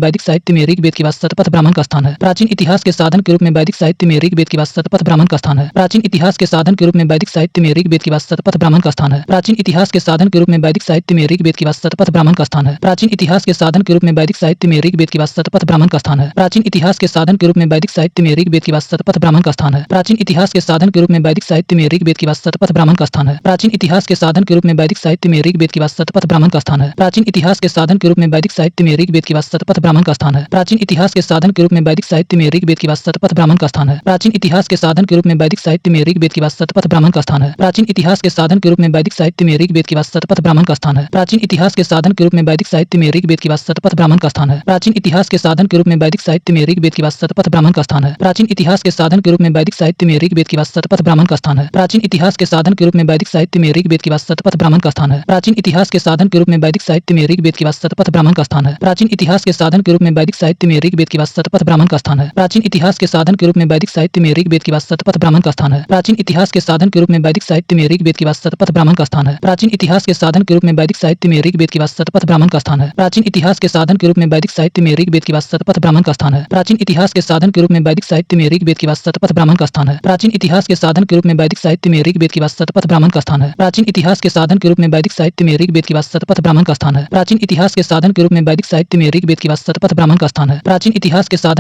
वैदिक साहित्य में ऋग्वेद की वास्तु शतपथ ब्राह्मण का स्थान है। प्राचीन इतिहास के साधन के रूप में वैदिक साहित्य में ऋग्वेद की वास्तु शतपथ ब्राह्मण का स्थान है। प्राचीन इतिहास के साधन के रूप में वैदिक साहित्य में ऋग्वेद की वास्तु शतपथ ब्राह्मण का स्थान है। प्राचीन इतिहास के साधन के रूप में वैदिक साहित्य में ऋग्वेद की वास्तु शतपथ ब्राह्मण का स्थान है। प्राचीन इतिहास के साधन के रूप में वैदिक साहित्य में ऋग्वेद की वास्तु शतपथ ब्राह्मण का स्थान है। प्राचीन इतिहास के साधन के रूप में वैदिक साहित्य में ऋग्वेद की वास्तु शतपथ ब्राह्मण का स्थान है। प्राचीन इतिहास के साधन के रूप में वैदिक साहित्य में ऋग्वेद की वास्तु शतपथ ब्राह्मण का स्थान है। प्राचीन इतिहास के साधन के रूप में वैदिक साहित्य में ऋग्वेद की वास्तु शतपथ ब्राह्मण का स्थान है। प्राचीन इतिहास के साधन के रूप में वैदिक साहित्य में ऋग्वेद की वास्तु शतपथ ब्राह्मण का स्थान है। प्राचीन इतिहास के साधन के रूप में वैदिक साहित्य में ऋग्वेद की वास्तु शतपथ ब्राह्मण का स्थान है। प्राचीन इतिहास के साधन के रूप में वैदिक साहित्य में ऋग्वेद की वास्तु शतपथ ब्राह्मण का स्थान है। प्राचीन इतिहास के साधन के रूप में वैदिक साहित्य में ऋग्वेद की वास्तु शतपथ ब्राह्मण का स्थान है। प्राचीन इतिहास के साधन के रूप में वैदिक साहित्य में ऋग्वेद की वास्तु शतपथ ब्राह्मण का स्थान है। प्राचीन इतिहास के साधन के रूप में वैदिक साहित्य में ऋग्वेद की वास्तु शतपथ ब्राह्मण का स्थान है। प्राचीन इतिहास के साधन के रूप में वैदिक साहित्य में ऋग्वेद की वास्तु शतपथ ब्राह्मण का स्थान है। प्राचीन इतिहास के साधन के रूप में वैदिक साहित्य में ऋग्वेद की वास्तु शतपथ ब्राह्मण का स्थान है। प्राचीन इतिहास के साधन के रूप में वैदिक साहित्य में ऋग्वेद की वास्तु शतपथ ब्राह्मण का स्थान है। प्राचीन इतिहास के साधन के रूप में वैदिक साहित्य में ऋग्वेद की वास्तु शतपथ ब्राह्मण का स्थान है। प्राचीन इतिहास के साधन के रूप में वैदिक साहित्य में ऋग्वेद की वास्तु शतपथ ब्राह्मण का स्थान है। प्राचीन इतिहास के साधन के रूप में वैदिक साहित्य में ऋग्वेद की वास्तु शतपथ ब्राह्मण का स्थान है। प्राचीन इतिहास के साधन के रूप में वैदिक साहित्य में ऋग्वेद की वास्तु शतपथ ब्राह्मण का स्थान है। प्राचीन इतिहास के साधन के रूप में वैदिक साहित्य में ऋग्वेद की वास्तु शतपथ ब्राह्मण का स्थान है। प्राचीन इतिहास के साधन के रूप में वैदिक साहित्य में ऋग्वेद की वास्तु शतपथ ब्राह्मण का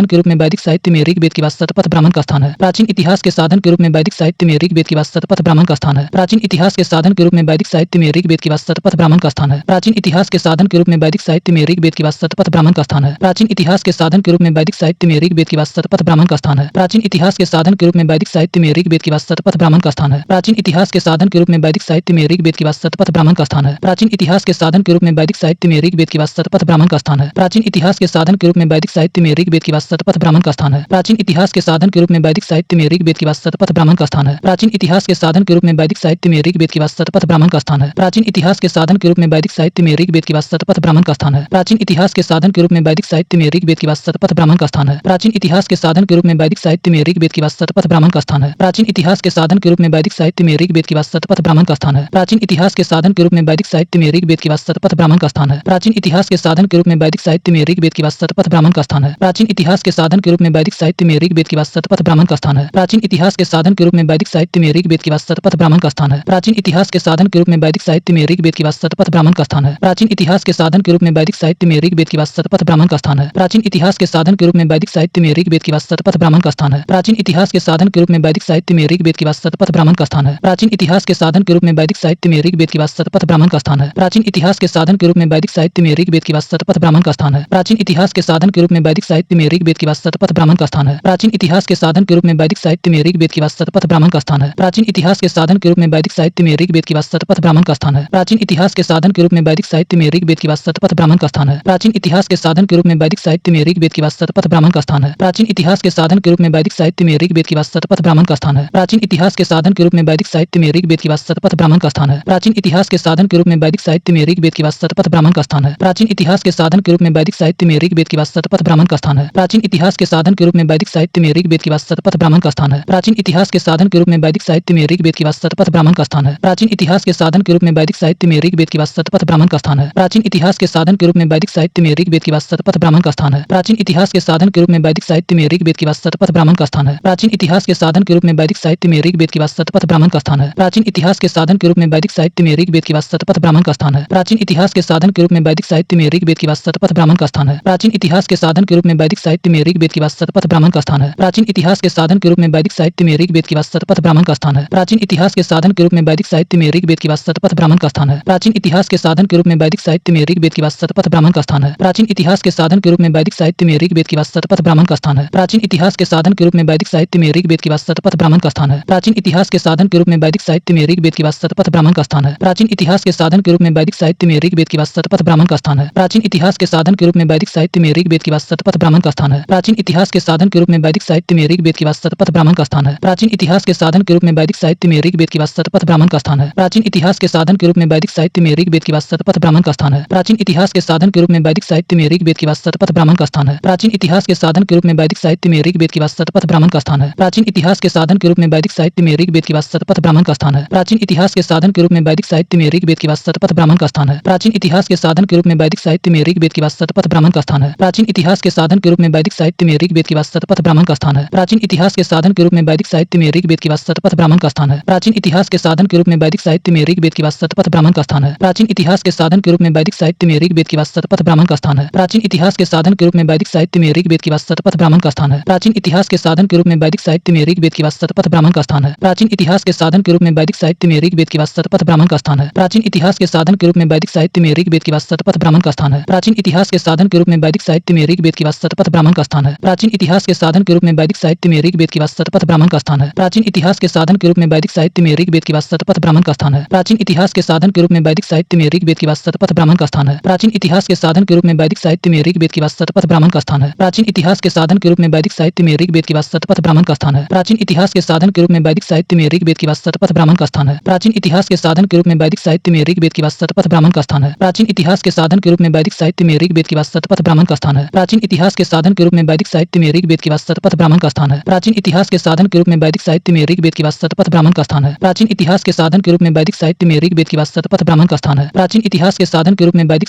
स्थान है। प्राचीन इतिहास के साधन के रूप में वैदिक साहित्य में ऋग्वेद की वास्तु शतपथ ब्राह्मण का स्थान है। प्राचीन इतिहास के साधन के रूप में वैदिक साहित्य में ऋग्वेद की वास्तु शतपथ ब्राह्मण का स्थान है। प्राचीन इतिहास के साधन के रूप में वैदिक साहित्य में ऋग्वेद की वास्तु शतपथ ब्राह्मण का स्थान है। प्राचीन इतिहास के साधन के रूप में वैदिक साहित्य में ऋग्वेद की वास्तु शतपथ ब्राह्मण का स्थान है। प्राचीन इतिहास के साधन के रूप में वैदिक साहित्य में ऋग्वेद की वास्तु शतपथ ब्राह्मण का स्थान है। प्राचीन इतिहास के साधन के रूप में वैदिक साहित्य में ऋग्वेद की वास्तु शतपथ ब्राह्मण का स्थान है। प्राचीन इतिहास के साधन के रूप में वैदिक साहित्य में ऋग्वेद की वास्तु शतपथ ब्राह्मण का स्थान है। प्राचीन इतिहास के साधन के रूप में वैदिक साहित्य में ऋग्वेद की वास्तु शतपथ ब्राह्मण का स्थान है। प्राचीन इतिहास के साधन के रूप में वैदिक साहित्य में ऋग्वेद की वास्तु शतपथ ब्राह्मण का स्थान है। प्राचीन इतिहास के साधन के रूप में वैदिक साहित्य में ऋग्वेद की वास्तु शतपथ ब्राह्मण का स्थान है। प्राचीन इतिहास के साधन के रूप में वैदिक साहित्य में ऋग्वेद की वास्तु शतपथ ब्राह्मण का स्थान है। प्राचीन इतिहास के साधन के रूप में वैदिक साहित्य में ऋग्वेद की वास्तु शतपथ ब्राह्मण का स्थान है। प्राचीन इतिहास के साधन के रूप में वैदिक साहित्य में ऋग्वेद की वास्तु शतपथ ब्राह्मण का स्थान है। प्राचीन इतिहास के साधन के रूप में वैदिक साहित्य में ऋग्वेद की वास्तु शतपथ ब्राह्मण का स्थान है। प्राचीन इतिहास के साधन के रूप में वैदिक साहित्य में ऋग्वेद की वास्तु शतपथ ब्राह्मण का स्थान है। प्राचीन इतिहास के साधन के रूप में वैदिक साहित्य में ऋग्वेद की वास्तु शतपथ ब्राह्मण का स्थान है। प्राचीन इतिहास के साधन के रूप में वैदिक साहित्य में ऋग्वेद की वास्तु शतपथ ब्राह्मण का स्थान है। प्राचीन इतिहास के साधन के रूप में वैदिक साहित्य में ऋग्वेद की वास्तु शतपथ ब्राह्मण का स्थान है। प्राचीन इतिहास के साधन के रूप में वैदिक साहित्य में ऋग्वेद की वास्तु शतपथ ब्राह्मण का स्थान है। प्राचीन इतिहास इतिहास के साधन के रूप में वैदिक साहित्य में ऋग्वेद के बाद शतपथ ब्राह्मण का स्थान है। प्राचीन इतिहास के साधन के रूप में वैदिक साहित्य में ऋग्वेद के बाद शतपथ ब्राह्मण का स्थान है। प्राचीन इतिहास के साधन के रूप में वैदिक साहित्य में ऋग्वेद के बाद शतपथ ब्राह्मण का स्थान है। प्राचीन इतिहास के साधन के रूप में वैदिक साहित्य में ऋग्वेद के बाद शतपथ ब्राह्मण का स्थान है। प्राचीन इतिहास के साधन के रूप में वैदिक साहित्य में ऋग्वेद के बाद शतपथ ब्राह्मण का स्थान है। प्राचीन इतिहास के साधन के रूप में वैदिक साहित्य में ऋग्वेद के बाद शतपथ ब्राह्मण का स्थान है। प्राचीन इतिहास के साधन के रूप में वैदिक साहित्य में ऋग्वेद के बाद शतपथ ब्राह्मण का स्थान है। प्राचीन इतिहास के साधन के रूप में वैदिक साहित्य में ऋग्वेद के बाद शतपथ ब्राह्मण का स्थान है। प्राचीन इतिहास के साधन के रूप में वैदिक साहित्य में ऋग्वेद के बाद शतपथ ब्राह्मण का स्थान है। प्राचीन इतिहास के साधन के रूप में वैदिक साहित्य में ऋग्वेद के बाद शतपथ ब्राह्मण का स्थान है। प्राचीन इतिहास के साधन के रूप में वैदिक साहित्य में ऋग्वेद के बाद शतपथ ब्राह्मण का स्थान है। प्राचीन इतिहास के साधन के रूप में वैदिक साहित्य में ऋग्वेद के बाद शतपथ ब्राह्मण का स्थान है। प्राचीन इतिहास के साधन के रूप में वैदिक साहित्य में ऋग्वेद के बाद शतपथ ब्राह्मण का स्थान है। प्राचीन इतिहास के साधन के रूप में वैदिक साहित्य में ऋग्वेद के बाद शतपथ ब्राह्मण का स्थान है। प्राचीन इतिहास के साधन के रूप में वैदिक साहित्य में ऋग्वेद के बाद शतपथ ब्राह्मण का स्थान है। प्राचीन इतिहास के साधन के रूप में वैदिक साहित्य में ऋग्वेद के बाद शतपथ ब्राह्मण का स्थान है। प्राचीन इतिहास के साधन के रूप में वैदिक साहित्य में ऋग्वेद के बाद शतपथ ब्राह्मण का स्थान है। प्राचीन इतिहास के साधन के रूप में वैदिक साहित्य में ऋग्वेद के बाद शतपथ ब्राह्मण का स्थान है। प्राचीन इतिहास के साधन के रूप में वैदिक साहित्य में ऋग्वेद के बाद शतपथ ब्राह्मण का स्थान है। प्राचीन इतिहास के साधन के रूप में वैदिक साहित्य में ऋग्वेद के बाद शतपथ ब्राह्मण का स्थान है। प्राचीन इतिहास के साधन के रूप में वैदिक साहित्य में ऋग्वेद के बाद शतपथ ब्राह्मण का स्थान है। प्राचीन इतिहास के साधन के रूप में वैदिक साहित्य में ऋग्वेद के बाद शतपथ ब्राह्मण का स्थान है। प्राचीन इतिहास के साधन के रूप में वैदिक साहित्य में ऋग्वेद के बाद शतपथ ब्राह्मण का स्थान है। प्राचीन इतिहास के साधन के रूप में वैदिक साहित्य में ऋग्वेद के बाद शतपथ ब्राह्मण का स्थान है। प्राचीन इतिहास के साधन के रूप में वैदिक साहित्य में ऋग्वेद के बाद शतपथ ब्राह्मण का स्थान है। प्राचीन इतिहास के साधन के रूप में वैदिक साहित्य में ऋग्वेद के बाद शतपथ ब्राह्मण का स्थान है। प्राचीन इतिहास के साधन के रूप में वैदिक साहित्य में ऋग्वेद के बाद शतपथ ब्राह्मण का स्थान है। प्राचीन इतिहास के साधन के रूप में वैदिक साहित्य में ऋग्वेद के बाद शतपथ ब्राह्मण का स्थान है। प्राचीन इतिहास के साधन के रूप में वैदिक साहित्य में ऋग्वेद के बाद शतपथ ब्राह्मण का स्थान है। प्राचीन इतिहास के साधन के रूप में वैदिक साहित्य में ऋग्वेद के बाद शतपथ ब्राह्मण का स्थान है। प्राचीन इतिहास के साधन के रूप में वैदिक साहित्य में ऋग्वेद के बाद शतपथ ब्राह्मण का स्थान है। प्राचीन इतिहास के साधन के रूप में वैदिक साहित्य में ऋग्वेद के बाद शतपथ ब्राह्मण का स्थान है। प्राचीन इतिहास के साधन के रूप में वैदिक साहित्य में ऋग्वेद के बाद शतपथ ब्राह्मण का स्थान है। प्राचीन इतिहास के साधन के रूप में वैदिक साहित्य में ऋग्वेद के बाद शतपथ ब्राह्मण का स्थान है। प्राचीन इतिहास के साधन के रूप में वैदिक साहित्य में ऋग्वेद के बाद शतपथ ब्राह्मण का स्थान है। प्राचीन इतिहास के साधन के रूप में वैदिक साहित्य में ऋग्वेद के बाद शतपथ ब्राह्मण का स्थान है। प्राचीन इतिहास के साधन के रूप में वैदिक साहित्य में ऋग्वेद के बाद शतपथ ब्राह्मण का स्थान है। प्राचीन इतिहास के साधन के रूप में वैदिक साहित्य में ऋग्वेद के बाद शतपथ ब्राह्मण का स्थान है। प्राचीन इतिहास के साधन के रूप में वैदिक साहित्य में ऋग्वेद के बाद शतपथ ब्राह्मण का स्थान है। प्राचीन इतिहास के साधन के रूप में वैदिक साहित्य में ऋग्वेद के बाद शतपथ ब्राह्मण का स्थान है। प्राचीन इतिहास के साधन के रूप में वैदिक साहित्य में ऋग्वेद के बाद शतपथ ब्राह्मण का स्थान है। प्राचीन इतिहास के साधन के रूप में वैदिक साहित्य में ऋग्वेद के बाद शतपथ ब्राह्मण का स्थान है। प्राचीन इतिहास के साधन के रूप में वैदिक साहित्य में ऋग्वेद के बाद शतपथ ब्राह्मण का स्थान है। प्राचीन इतिहास के साधन के रूप में वैदिक साहित्य में ऋग्वेद के बाद शतपथ ब्राह्मण का स्थान है। प्राचीन इतिहास के साधन के रूप में वैदिक साहित्य में ऋग्वेद के बाद शतपथ ब्राह्मण का स्थान है। प्राचीन इतिहास के साधन के रूप में वैदिक साहित्य में ऋग्वेद के बाद शतपथ ब्राह्मण का स्थान है। प्राचीन इतिहास के साधन के रूप में वैदिक साहित्य में ऋग्वेद के बाद शतपथ ब्राह्मण का स्थान है। प्राचीन इतिहास के साधन के रूप में वैदिक साहित्य में ऋग्वेद के बाद शतपथ ब्राह्मण का स्थान है। प्राचीन इतिहास के साधन के रूप में वैदिक साहित्य में ऋग्वेद के बाद शतपथ ब्राह्मण का स्थान है। प्राचीन इतिहास के साधन के रूप में वैदिक साहित्य में ऋग्वेद के बाद शतपथ ब्राह्मण का स्थान है। प्राचीन इतिहास के साधन के रूप में वैदिक साहित्य में ऋग्वेद के बाद शतपथ ब्राह्मण का स्थान है। प्राचीन इतिहास के साधन के रूप में वैदिक साहित्य में ऋग्वेद के बाद शतपथ ब्राह्मण का स्थान है। प्राचीन इतिहास के साधन के रूप में वैदिक साहित्य में ऋग्वेद के बाद शतपथ ब्राह्मण का स्थान है। प्राचीन इतिहास के साधन के रूप में वैदिक साहित्य में ऋग्वेद के बाद शतपथ ब्राह्मण का स्थान है। प्राचीन इतिहास के साधन के रूप में वैदिक साहित्य में ऋग्वेद के बाद शतपथ ब्राह्मण का स्थान है। प्राचीन इतिहास के साधन के रूप में वैदिक साहित्य में ऋग्वेद के बाद शतपथ ब्राह्मण का स्थान है। प्राचीन इतिहास के साधन के रूप में वैदिक साहित्य में ऋग्वेद के बाद शतपथ ब्राह्मण का स्थान है। प्राचीन इतिहास के साधन के रूप में वैदिक साहित्य में ऋग्वेद के बाद शतपथ ब्राह्मण का स्थान है। प्राचीन इतिहास के साधन के रूप में वैदिक साहित्य में ऋग्वेद के बाद शतपथ ब्राह्मण का स्थान है। प्राचीन इतिहास के साधन के रूप में वैदिक साहित्य में ऋग्वेद के बाद शतपथ ब्राह्मण का स्थान है। प्राचीन इतिहास के साधन के रूप में वैदिक साहित्य में ऋग्वेद के बाद शतपथ ब्राह्मण का स्थान है। प्राचीन इतिहास के साधन के रूप में वैदिक साहित्य में ऋग्वेद के बाद शतपथ ब्राह्मण का स्थान है। प्राचीन इतिहास के साधन के रूप में वैदिक साहित्य में ऋग्वेद के बाद शतपथ ब्राह्मण का स्थान है। प्राचीन इतिहास के साधन के रूप में वैदिक साहित्य में ऋग्वेद के बाद शतपथ ब्राह्मण का स्थान है। प्राचीन इतिहास के साधन के रूप में वैदिक साहित्य में ऋग्वेद के बाद शतपथ ब्राह्मण का स्थान है। प्राचीन इतिहास के साधन के रूप में वैदिक साहित्य में ऋग्वेद के बाद शतपथ ब्राह्मण का स्थान है। प्राचीन इतिहास के साधन के रूप में वैदिक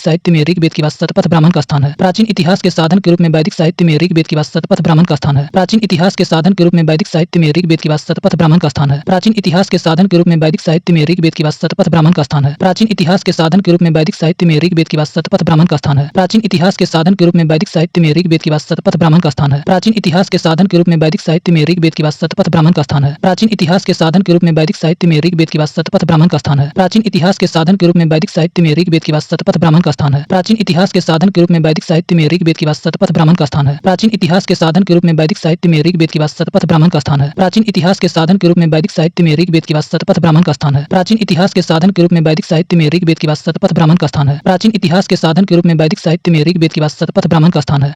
साहित्य में ऋग्वेद के बाद शतपथ ब्राह्मण का स्थान है। प्राचीन इतिहास के साधन के रूप में वैदिक साहित्य में ऋग्वेद के बाद शतपथ ब्राह्मण का स्थान है। प्राचीन इतिहास के साधन के रूप में वैदिक साहित्य में ऋग्वेद के बाद शतपथ ब्राह्मण का स्थान है। प्राचीन इतिहास के साधन के रूप में वैदिक साहित्य में ऋग्वेद के बाद शतपथ ब्राह्मण का स्थान है। प्राचीन इतिहास के साधन के रूप में वैदिक साहित्य में ऋग्वेद के बाद शतपथ ब्राह्मण का स्थान है। प्राचीन इतिहास के साधन के रूप में वैदिक साहित्य में ऋग्वेद के बाद शतपथ ब्राह्मण का स्थान है। प्राचीन इतिहास के साधन के रूप में वैदिक साहित्य में ऋग्वेद के बाद शतपथ ब्राह्मण का स्थान है। प्राचीन इतिहास के साधन के रूप में वैदिक साहित्य में ऋग्वेद के बाद शतपथ ब्राह्मण का स्थान है। प्राचीन इतिहास के साधन के रूप में वैदिक साहित्य में ऋग्वेद के बाद शतपथ ब्राह्मण का स्थान है। प्राचीन इतिहास के साधन के रूप में वैदिक साहित्य में ऋग्वेद के बाद शतपथ ब्राह्मण का स्थान है। प्राचीन इतिहास के साधन के रूप में वैदिक साहित्य में ऋग्वेद के बाद शतपथ ब्राह्मण का स्थान है। प्राचीन इतिहास के साधन के रूप में वैदिक साहित्य में ऋग्वेद के बाद शतपथ ब्राह्मण का स्थान है। प्राचीन इतिहास के साधन के रूप में वैदिक साहित्य में ऋग्वेद के बाद शतपथ ब्राह्मण का स्थान है। प्राचीन इतिहास के साधन के रूप में वैदिक साहित्य में ऋग्वेद के बाद शतपथ ब्राह्मण का स्थान है।